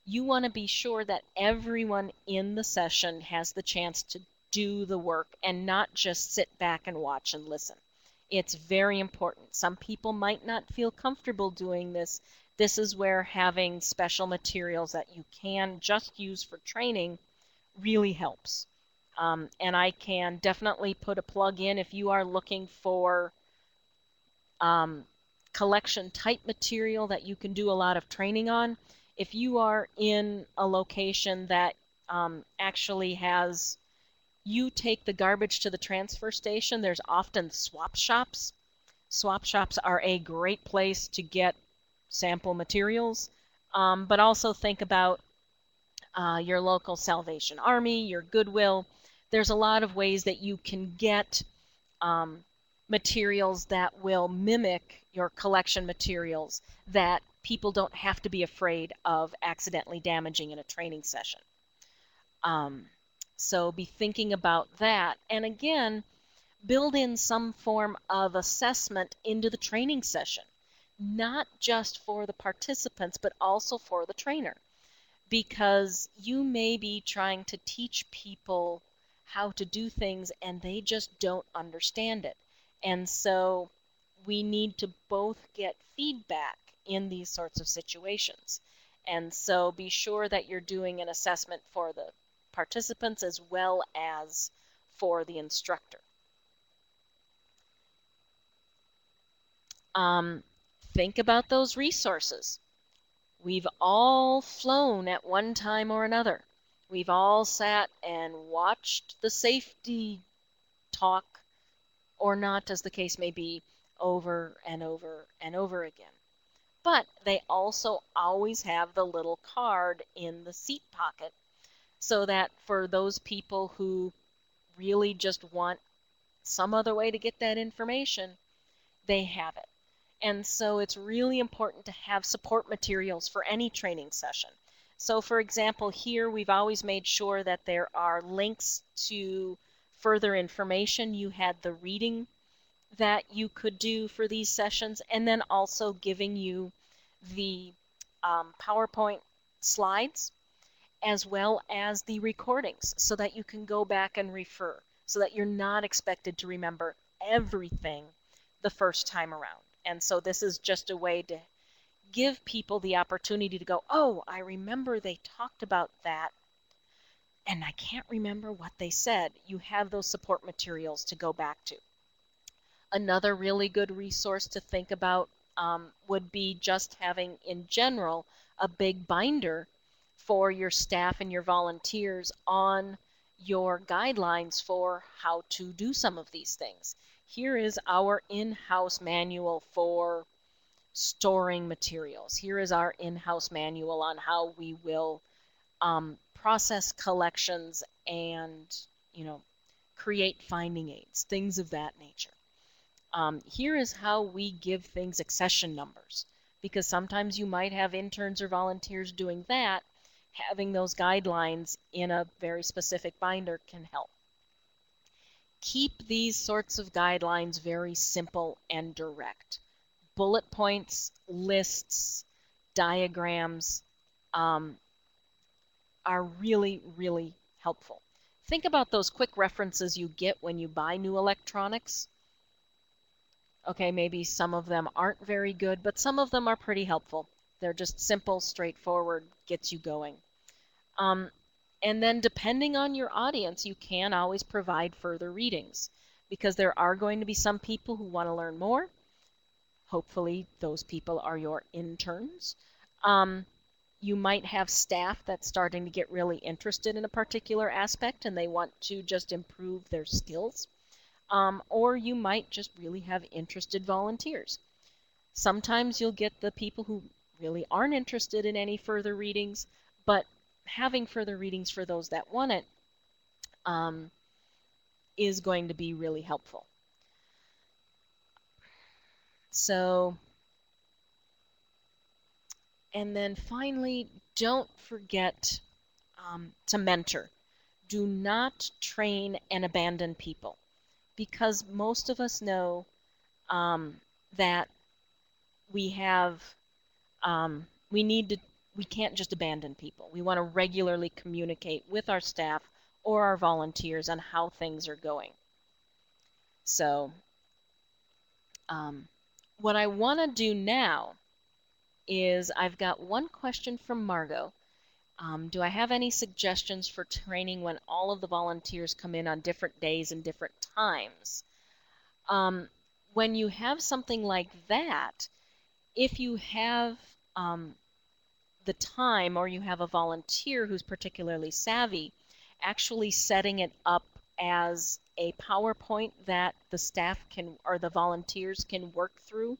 you want to be sure that everyone in the session has the chance to do the work and not just sit back and watch and listen. It's very important. Some people might not feel comfortable doing this. This is where having special materials that you can just use for training really helps. And I can definitely put a plug in if you are looking for collection type material that you can do a lot of training on. If you are in a location that actually has, you take the garbage to the transfer station, there's often swap shops. Swap shops are a great place to get sample materials, but also think about your local Salvation Army, your Goodwill. There's a lot of ways that you can get materials that will mimic your collection materials that people don't have to be afraid of accidentally damaging in a training session. So be thinking about that. And again, build in some form of assessment into the training session, not just for the participants, but also for the trainer. Because you may be trying to teach people how to do things and they just don't understand it. And so we need to both get feedback in these sorts of situations. And so be sure that you're doing an assessment for the participants as well as for the instructor. Think about those resources. We've all flown at one time or another. We've all sat and watched the safety talk, or not, as the case may be, over and over and over again. But they also always have the little card in the seat pocket so that for those people who really just want some other way to get that information, they have it. And so it's really important to have support materials for any training session. So for example, here we've always made sure that there are links to further information. You had the reading that you could do for these sessions, and then also giving you the PowerPoint slides as well as the recordings so that you can go back and refer, so that you're not expected to remember everything the first time around. And so this is just a way to give people the opportunity to go, oh, I remember they talked about that, and I can't remember what they said. You have those support materials to go back to. Another really good resource to think about would be just having, in general, a big binder for your staff and your volunteers on your guidelines for how to do some of these things. Here is our in-house manual for storing materials. Here is our in-house manual on how we will process collections and, create finding aids, things of that nature. Here is how we give things accession numbers, because sometimes you might have interns or volunteers doing that. Having those guidelines in a very specific binder can help. Keep these sorts of guidelines very simple and direct. Bullet points, lists, diagrams are really, really helpful. Think about those quick references you get when you buy new electronics. Okay, maybe some of them aren't very good, but some of them are pretty helpful. They're just simple, straightforward, gets you going. And then depending on your audience, you can always provide further readings, because there are going to be some people who want to learn more. Hopefully those people are your interns. You might have staff that's starting to get really interested in a particular aspect and they want to just improve their skills. Or you might just really have interested volunteers. Sometimes you'll get the people who really aren't interested in any further readings, but having further readings for those that want it is going to be really helpful. So, and then finally, don't forget to mentor. Do not train and abandon people, because most of us know that we can't just abandon people. We want to regularly communicate with our staff or our volunteers on how things are going. So what I want to do now is I've got one question from Margot. Do I have any suggestions for training when all of the volunteers come in on different days and different times? When you have something like that, if you have the time, or you have a volunteer who's particularly savvy, actually setting it up as a PowerPoint that the staff can, or the volunteers can work through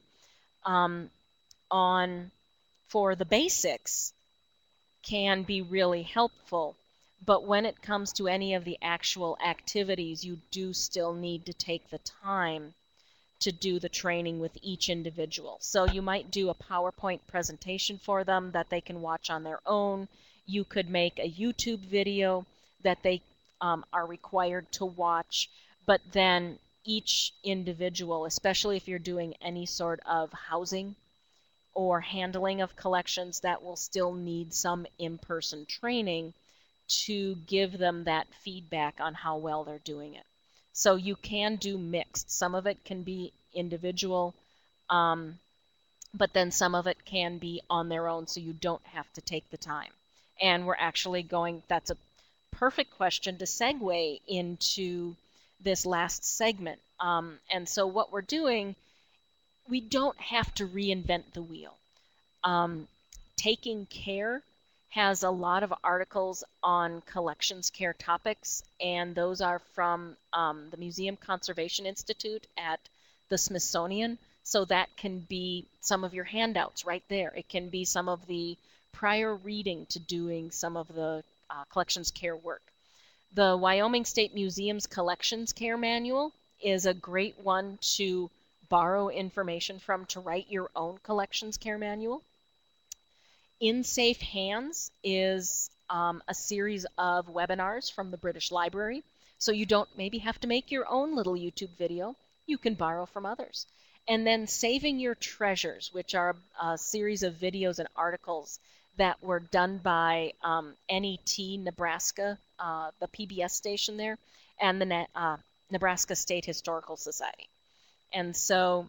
for the basics can be really helpful. But when it comes to any of the actual activities, you do still need to take the time to do the training with each individual. So you might do a PowerPoint presentation for them that they can watch on their own. You could make a YouTube video that they are required to watch, but then each individual, especially if you're doing any sort of housing or handling of collections, that will still need some in-person training to give them that feedback on how well they're doing it. So you can do mixed. Some of it can be individual, but then some of it can be on their own, so you don't have to take the time. And we're actually going, that's a perfect question to segue into this last segment. And so what we're doing, we don't have to reinvent the wheel. Taking Care has a lot of articles on collections care topics, and those are from the Museum Conservation Institute at the Smithsonian. So that can be some of your handouts right there. It can be some of the prior reading to doing some of the collections care work. The Wyoming State Museum's Collections Care Manual is a great one to borrow information from to write your own collections care manual. In Safe Hands is a series of webinars from the British Library, so you don't maybe have to make your own little YouTube video. You can borrow from others. And then Saving Your Treasures, which are a series of videos and articles that were done by NET Nebraska, the PBS station there, and the Nebraska State Historical Society. And so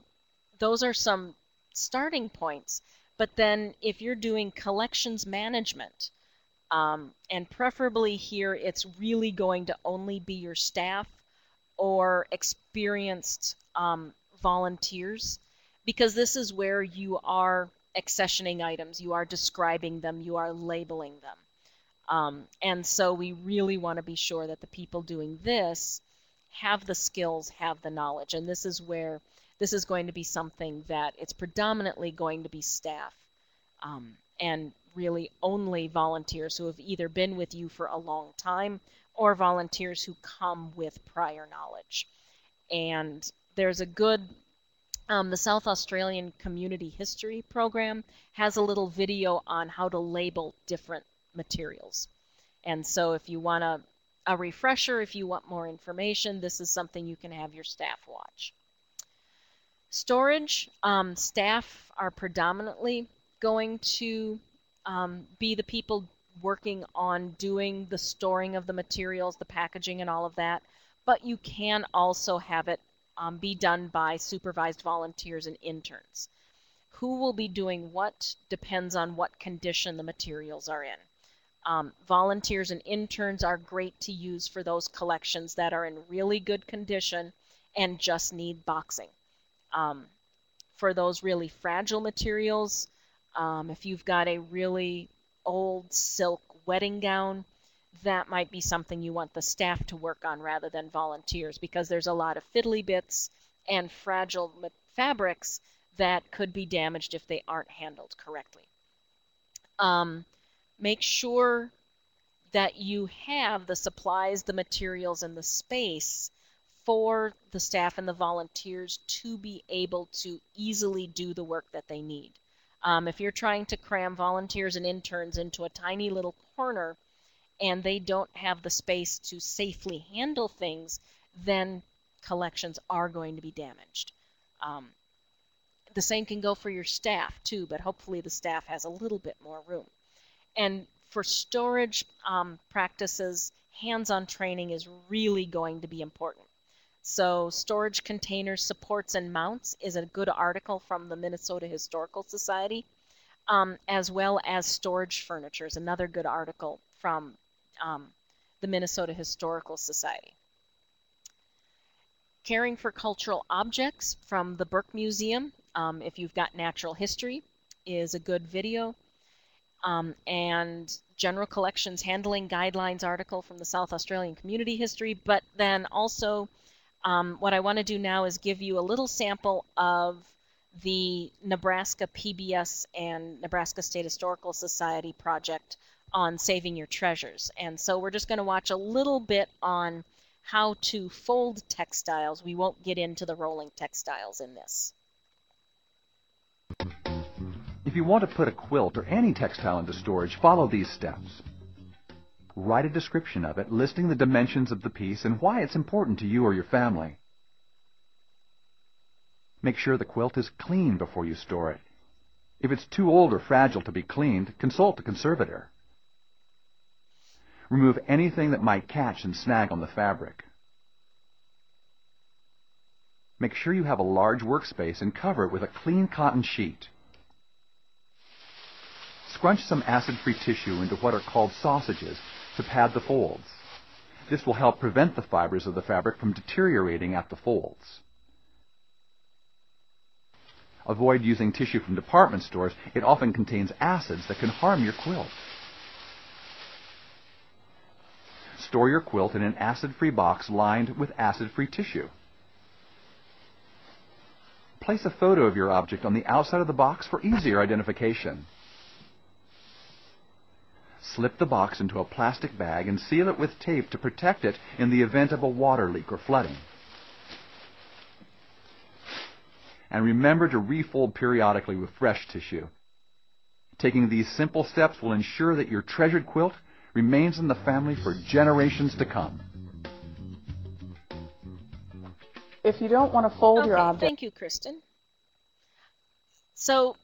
those are some starting points. But then if you're doing collections management, and preferably here it's really going to only be your staff or experienced volunteers, because this is where you are accessioning items, you are describing them, you are labeling them. And so we really want to be sure that the people doing this have the skills, have the knowledge. And this is where this is going to be something that it's predominantly going to be staff, and really only volunteers who have either been with you for a long time or volunteers who come with prior knowledge. And there's a good, the South Australian Community History Program has a little video on how to label different materials. And so if you want a refresher, if you want more information, this is something you can have your staff watch. Storage, staff are predominantly going to be the people working on doing the storing of the materials, the packaging and all of that, but you can also have it be done by supervised volunteers and interns. Who will be doing what depends on what condition the materials are in. Volunteers and interns are great to use for those collections that are in really good condition and just need boxing. For those really fragile materials, if you've got a really old silk wedding gown, that might be something you want the staff to work on rather than volunteers, because there's a lot of fiddly bits and fragile fabrics that could be damaged if they aren't handled correctly. Make sure that you have the supplies, the materials, and the space for the staff and the volunteers to be able to easily do the work that they need. If you're trying to cram volunteers and interns into a tiny little corner and they don't have the space to safely handle things, then collections are going to be damaged. The same can go for your staff too, but hopefully the staff has a little bit more room. And for storage practices, hands-on training is really going to be important. So Storage Containers, Supports, and Mounts is a good article from the Minnesota Historical Society, as well as Storage Furniture is another good article from the Minnesota Historical Society. Caring for Cultural Objects from the Burke Museum, if you've got natural history, is a good video. And General Collections Handling Guidelines article from the South Australian Community History, but then also what I want to do now is give you a little sample of the Nebraska PBS and Nebraska State Historical Society project on saving your treasures. And so we're just going to watch a little bit on how to fold textiles. We won't get into the rolling textiles in this. If you want to put a quilt or any textile into storage, follow these steps. Write a description of it, listing the dimensions of the piece and why it's important to you or your family. Make sure the quilt is clean before you store it. If it's too old or fragile to be cleaned, consult a conservator. Remove anything that might catch and snag on the fabric. Make sure you have a large workspace and cover it with a clean cotton sheet. Scrunch some acid-free tissue into what are called sausages to pad the folds. This will help prevent the fibers of the fabric from deteriorating at the folds. Avoid using tissue from department stores. It often contains acids that can harm your quilt. Store your quilt in an acid-free box lined with acid-free tissue. Place a photo of your object on the outside of the box for easier identification. Slip the box into a plastic bag and seal it with tape to protect it in the event of a water leak or flooding. And remember to refold periodically with fresh tissue. Taking these simple steps will ensure that your treasured quilt remains in the family for generations to come. If you don't want to fold your object... Thank you, Kristen. So,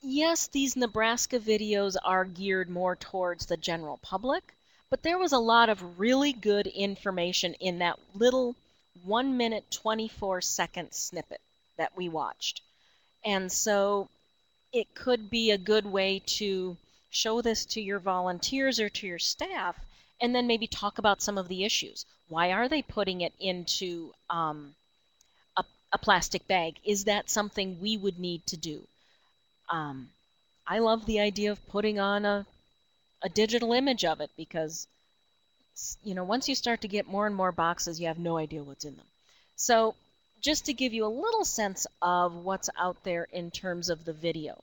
yes, these Nebraska videos are geared more towards the general public, but there was a lot of really good information in that little 1 minute 24-second snippet that we watched. And so it could be a good way to show this to your volunteers or to your staff and then maybe talk about some of the issues. Why are they putting it into a plastic bag? Is that something we would need to do? I love the idea of putting on a a digital image of it, because once you start to get more and more boxes, you have no idea what's in them. So just to give you a little sense of what's out there in terms of the video,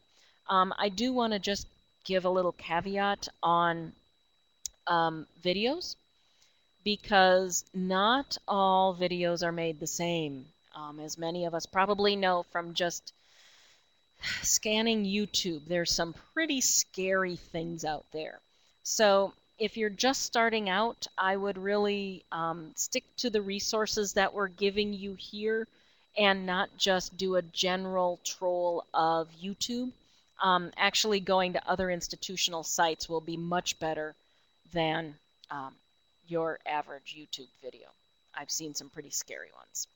I do want to just give a little caveat on videos, because not all videos are made the same. As many of us probably know from just scanning YouTube, there's some pretty scary things out there. So if you're just starting out, I would really stick to the resources that we're giving you here and not just do a general troll of YouTube. Actually going to other institutional sites will be much better than your average YouTube video. I've seen some pretty scary ones.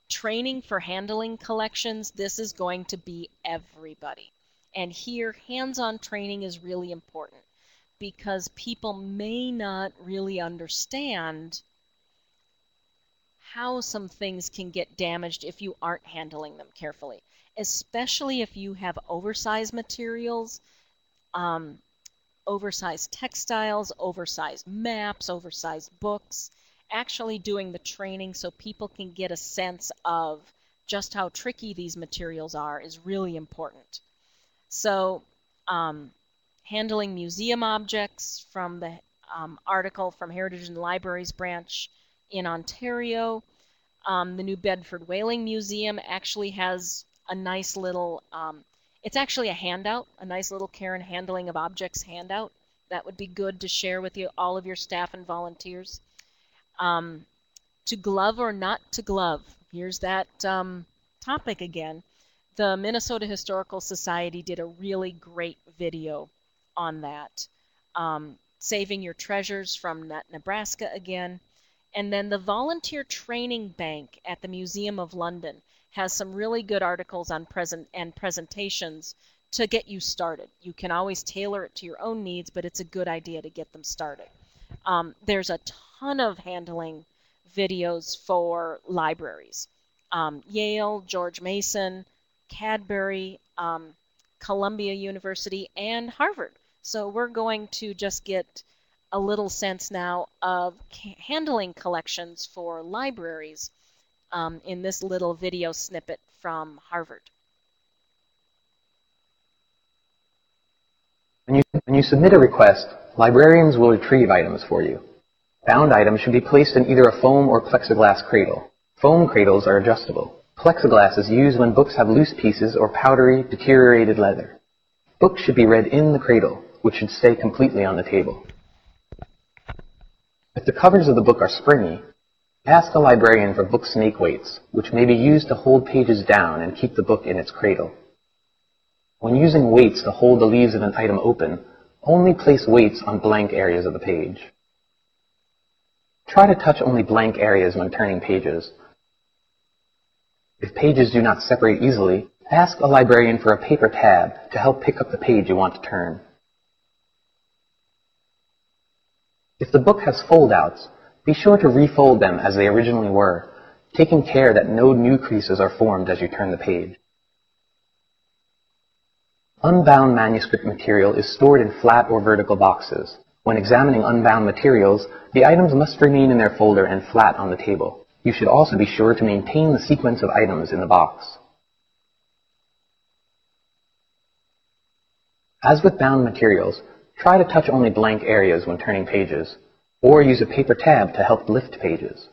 Training for handling collections, this is going to be everybody. And here, hands-on training is really important, because people may not really understand how some things can get damaged if you aren't handling them carefully, especially if you have oversized materials, oversized textiles, oversized maps, oversized books. Actually doing the training so people can get a sense of just how tricky these materials are is really important. So handling museum objects, from the article from Heritage and Libraries branch in Ontario. The New Bedford Whaling Museum actually has a nice little, it's actually a handout, a nice little care and handling of objects handout. That would be good to share with you, all of your staff and volunteers. To glove or not to glove, here's that topic again. The Minnesota Historical Society did a really great video on that. Saving your treasures from Nebraska again. And then the Volunteer Training Bank at the Museum of London has some really good articles on presentations to get you started. You can always tailor it to your own needs, but it's a good idea to get them started. There's a ton of handling videos for libraries. Yale, George Mason, Cadbury, Columbia University, and Harvard. So we're going to just get a little sense now of handling collections for libraries in this little video snippet from Harvard. When you submit a request, librarians will retrieve items for you. Bound items should be placed in either a foam or plexiglass cradle. Foam cradles are adjustable. Plexiglass is used when books have loose pieces or powdery, deteriorated leather. Books should be read in the cradle, which should stay completely on the table. If the covers of the book are springy, ask a librarian for book snake weights, which may be used to hold pages down and keep the book in its cradle. When using weights to hold the leaves of an item open, only place weights on blank areas of the page. Try to touch only blank areas when turning pages. If pages do not separate easily, ask a librarian for a paper tab to help pick up the page you want to turn. If the book has fold-outs, be sure to refold them as they originally were, taking care that no new creases are formed as you turn the page. Unbound manuscript material is stored in flat or vertical boxes. When examining unbound materials, the items must remain in their folder and flat on the table. You should also be sure to maintain the sequence of items in the box. As with bound materials, try to touch only blank areas when turning pages, or use a paper tab to help lift pages.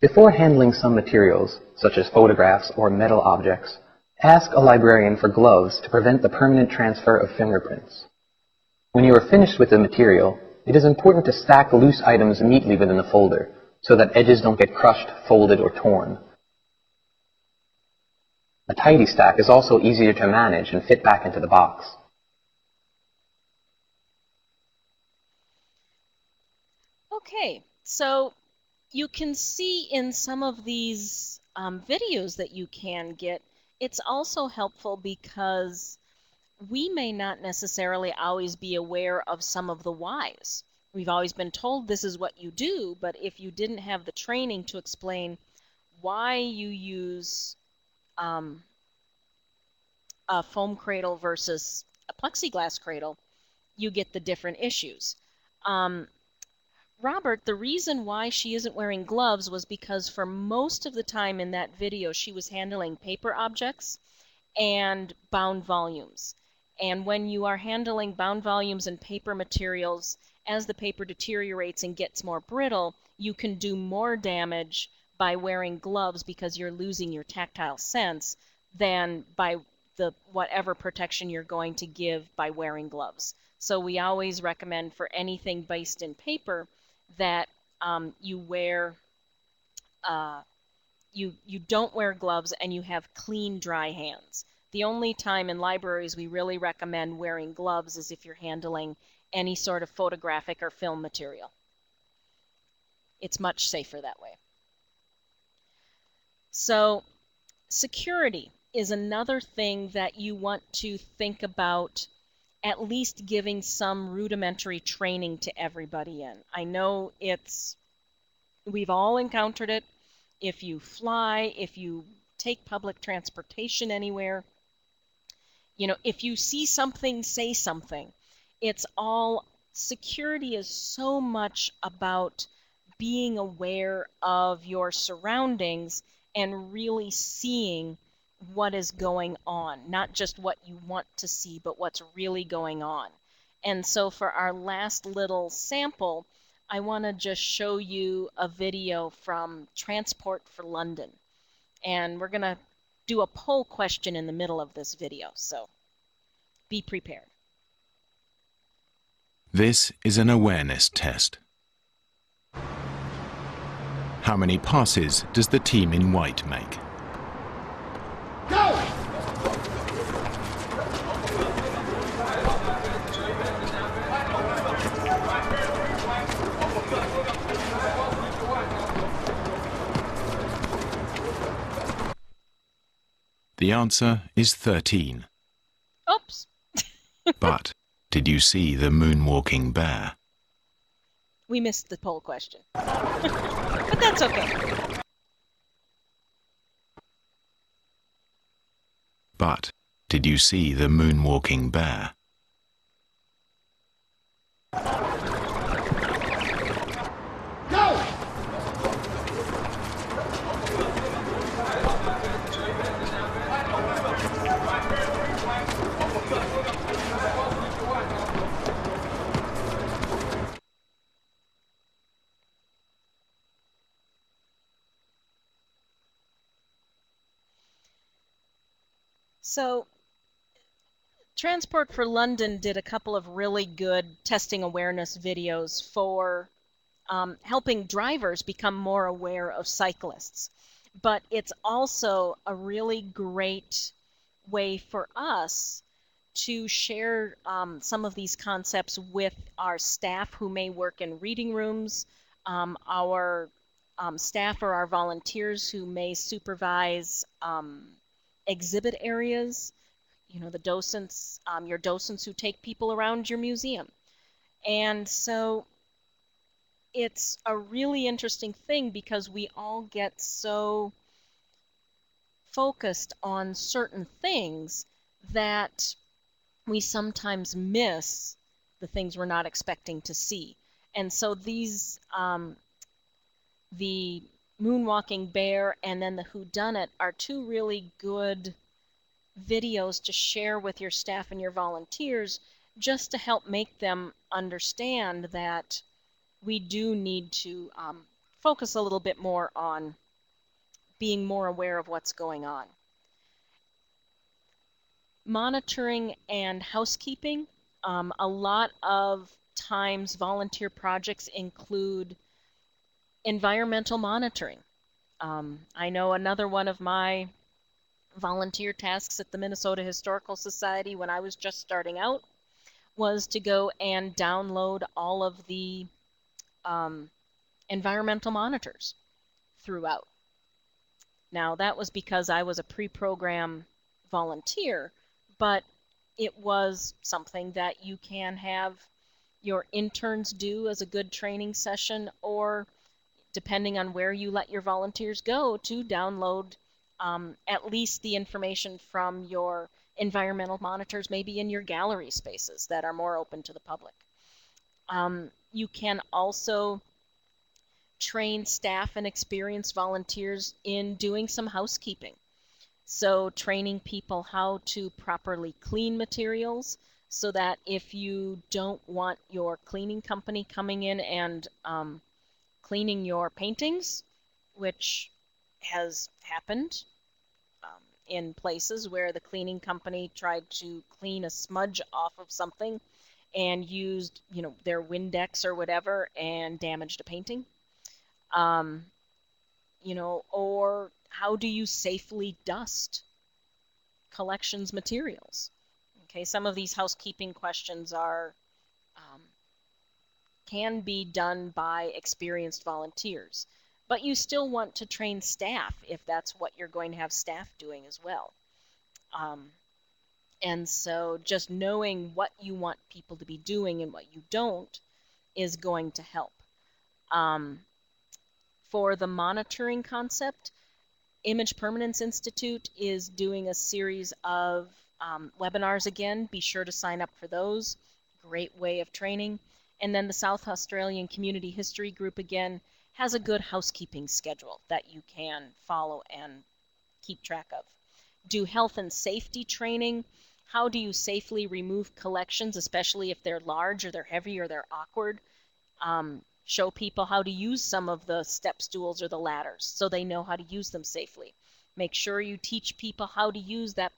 Before handling some materials, such as photographs or metal objects, ask a librarian for gloves to prevent the permanent transfer of fingerprints. When you are finished with the material, it is important to stack loose items neatly within the folder so that edges don't get crushed, folded, or torn. A tidy stack is also easier to manage and fit back into the box. Okay, so you can see in some of these videos that you can get, it's also helpful because we may not necessarily always be aware of some of the whys. We've always been told this is what you do, but if you didn't have the training to explain why you use a foam cradle versus a plexiglass cradle, you get the different issues. Robert, the reason why she isn't wearing gloves was because for most of the time in that video, she was handling paper objects and bound volumes. And when you are handling bound volumes and paper materials, as the paper deteriorates and gets more brittle, you can do more damage by wearing gloves because you're losing your tactile sense than by the whatever protection you're going to give by wearing gloves. So we always recommend for anything based in paper that you wear you don't wear gloves and you have clean, dry hands. The only time in libraries we really recommend wearing gloves is if you're handling any sort of photographic or film material. It's much safer that way. So security is another thing that you want to think about, at least giving some rudimentary training to everybody in. I know we've all encountered it. If you fly, if you take public transportation anywhere, if you see something, say something. Security is so much about being aware of your surroundings and really seeing what is going on, not just what you want to see, but what's really going on. And so for our last little sample, I want to just show you a video from Transport for London. And we're going to do a poll question in the middle of this video, so be prepared. This is an awareness test. How many passes does the team in white make? Go! The answer is 13. Oops. But did you see the moonwalking bear? We missed the poll question. But that's okay. But did you see the moonwalking bear? Go! So, Transport for London did a couple of really good testing awareness videos for helping drivers become more aware of cyclists. But it's also a really great way for us to share some of these concepts with our staff who may work in reading rooms, our staff or our volunteers who may supervise exhibit areas, the docents, your docents who take people around your museum. And so it's a really interesting thing because we all get so focused on certain things that we sometimes miss the things we're not expecting to see. And so these, the Moonwalking Bear and then the Whodunit are two really good videos to share with your staff and your volunteers just to help make them understand that we do need to focus a little bit more on being more aware of what's going on. Monitoring and housekeeping. A lot of times volunteer projects include environmental monitoring. I know another one of my volunteer tasks at the Minnesota Historical Society when I was just starting out was to go and download all of the environmental monitors throughout. Now that was because I was a pre-program volunteer, but it was something that you can have your interns do as a good training session, or depending on where you let your volunteers go, to download at least the information from your environmental monitors maybe in your gallery spaces that are more open to the public. You can also train staff and experienced volunteers in doing some housekeeping. So training people how to properly clean materials so that if you don't want your cleaning company coming in and cleaning your paintings, which has happened in places where the cleaning company tried to clean a smudge off of something and used, their Windex or whatever and damaged a painting. Or how do you safely dust collections materials? Okay, some of these housekeeping questions can be done by experienced volunteers, but you still want to train staff if that's what you're going to have staff doing as well. And so just knowing what you want people to be doing and what you don't is going to help. For the monitoring concept, Image Permanence Institute is doing a series of webinars again. Be sure to sign up for those. Great way of training. And then the South Australian Community History Group again has a good housekeeping schedule that you can follow and keep track of. Do health and safety training. How do you safely remove collections, especially if they're large or they're heavy or they're awkward? Show people how to use some of the step stools or the ladders so they know how to use them safely. Make sure you teach people how to use that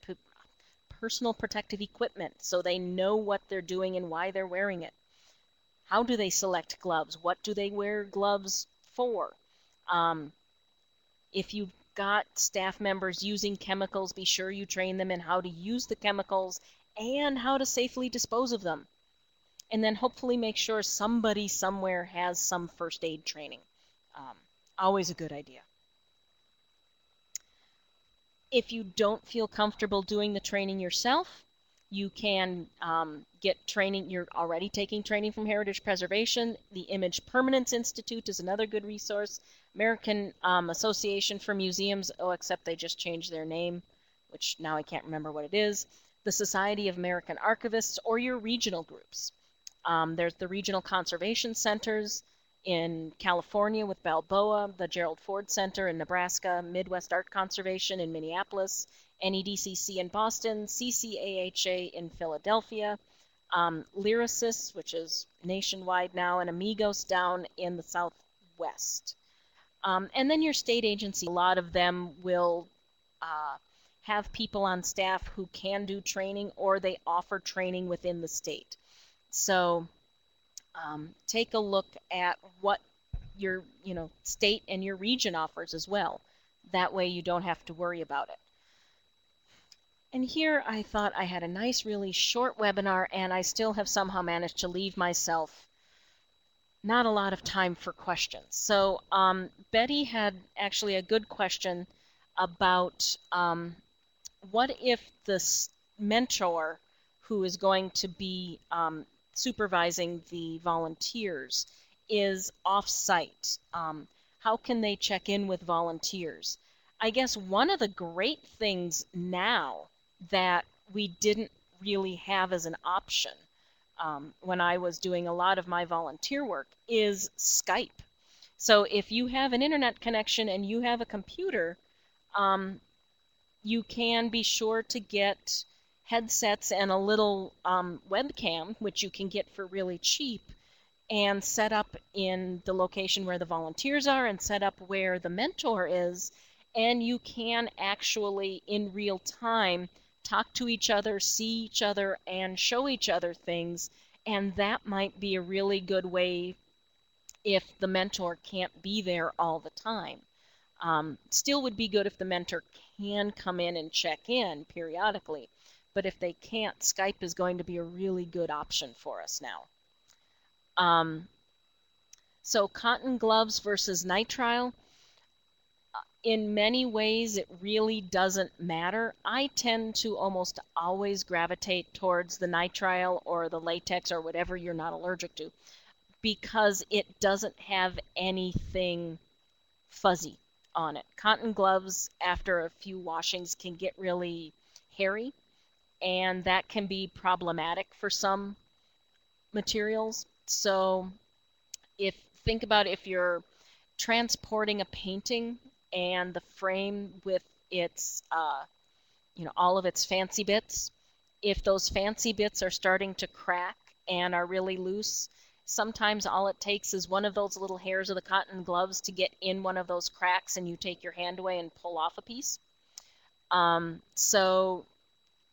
personal protective equipment so they know what they're doing and why they're wearing it. How do they select gloves? What do they wear gloves for? If you've got staff members using chemicals, be sure you train them in how to use the chemicals and how to safely dispose of them. And then hopefully make sure somebody somewhere has some first aid training. Always a good idea. If you don't feel comfortable doing the training yourself, you can get training. You're already taking training from Heritage Preservation. The Image Permanence Institute is another good resource. American Association for Museums, except they just changed their name, which now I can't remember what it is. The Society of American Archivists, or your regional groups. There's the regional conservation centers in California with Balboa, the Gerald Ford Center in Nebraska, Midwest Art Conservation in Minneapolis, NEDCC in Boston, CCAHA in Philadelphia, Lyrasis, which is nationwide now, and Amigos down in the Southwest. And then your state agency, a lot of them will have people on staff who can do training, or they offer training within the state. So take a look at what your state and your region offers as well. That way you don't have to worry about it. And here I thought I had a nice, really short webinar, and I still have somehow managed to leave myself not a lot of time for questions. So Betty had actually a good question about what if the mentor who is going to be supervising the volunteers is off-site? How can they check in with volunteers? I guess one of the great things now that we didn't really have as an option when I was doing a lot of my volunteer work is Skype. So if you have an internet connection and you have a computer, you can be sure to get headsets and a little webcam, which you can get for really cheap, and set up in the location where the volunteers are and set up where the mentor is, and you can actually in real time talk to each other, see each other, and show each other things. And that might be a really good way if the mentor can't be there all the time. Still would be good if the mentor can come in and check in periodically. But if they can't, Skype is going to be a really good option for us now. So cotton gloves versus nitrile. In many ways, it really doesn't matter. I tend to almost always gravitate towards the nitrile or the latex or whatever you're not allergic to, because it doesn't have anything fuzzy on it. Cotton gloves, after a few washings, can get really hairy, and that can be problematic for some materials. So think about if you're transporting a painting and the frame with its all of its fancy bits, if those fancy bits are starting to crack and are really loose, sometimes all it takes is one of those little hairs of the cotton gloves to get in one of those cracks, and you take your hand away and pull off a piece. So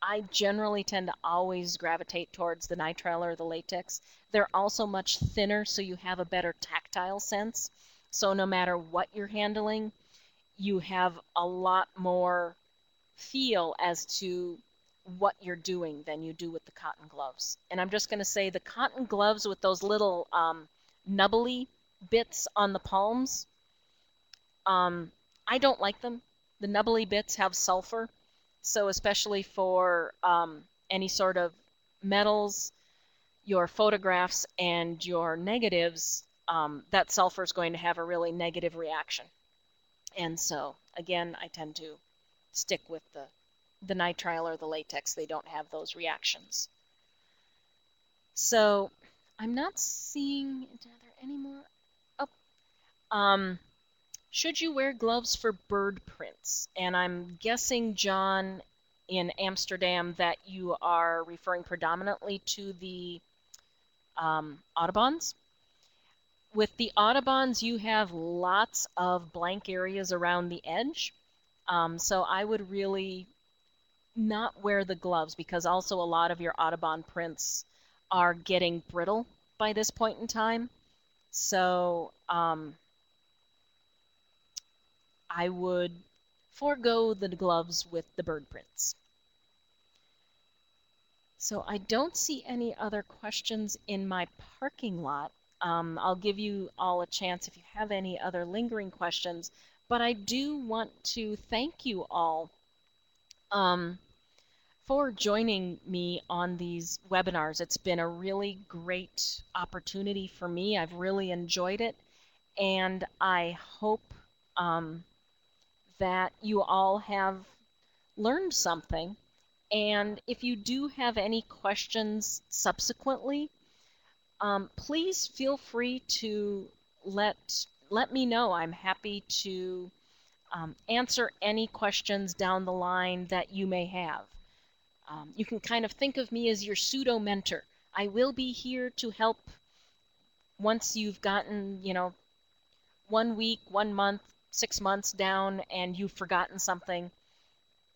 I generally tend to always gravitate towards the nitrile or the latex. They're also much thinner, so you have a better tactile sense. So no matter what you're handling, you have a lot more feel as to what you're doing than you do with the cotton gloves. And I'm just going to say the cotton gloves with those little nubbly bits on the palms, I don't like them. The nubbly bits have sulfur, so especially for any sort of metals, your photographs and your negatives, that sulfur is going to have a really negative reaction. And so, again, I tend to stick with the nitrile or the latex. They don't have those reactions. So I'm not seeing, are there any more? Oh, should you wear gloves for bird prints? And I'm guessing, John, in Amsterdam, that you are referring predominantly to the Audubons. With the Audubons, you have lots of blank areas around the edge. So I would really not wear the gloves, because also a lot of your Audubon prints are getting brittle by this point in time. So I would forego the gloves with the bird prints. So I don't see any other questions in my parking lot. I'll give you all a chance if you have any other lingering questions, but I do want to thank you all for joining me on these webinars. It's been a really great opportunity for me. I've really enjoyed it, and I hope that you all have learned something. And if you do have any questions subsequently, please feel free to let me know. I'm happy to answer any questions down the line that you may have. You can kind of think of me as your pseudo mentor. I will be here to help once you've gotten, 1 week, 1 month, 6 months down and you've forgotten something.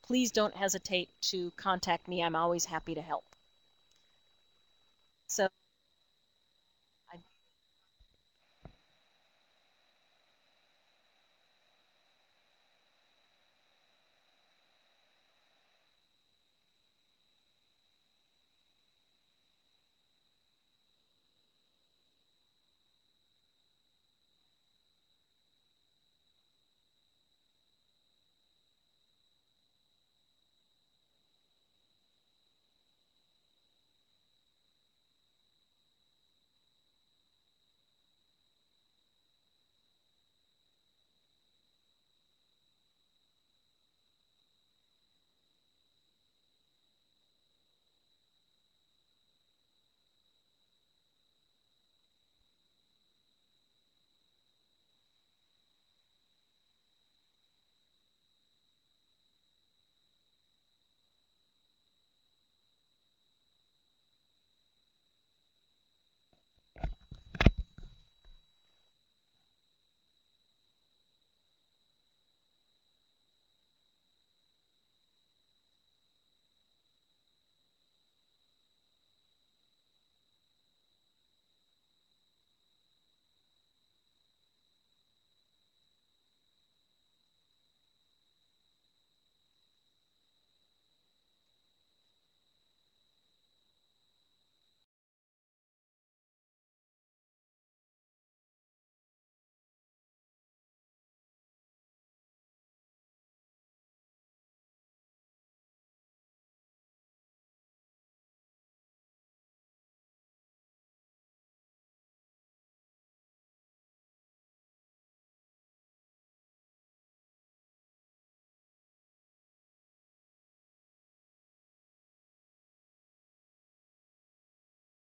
Please don't hesitate to contact me. I'm always happy to help.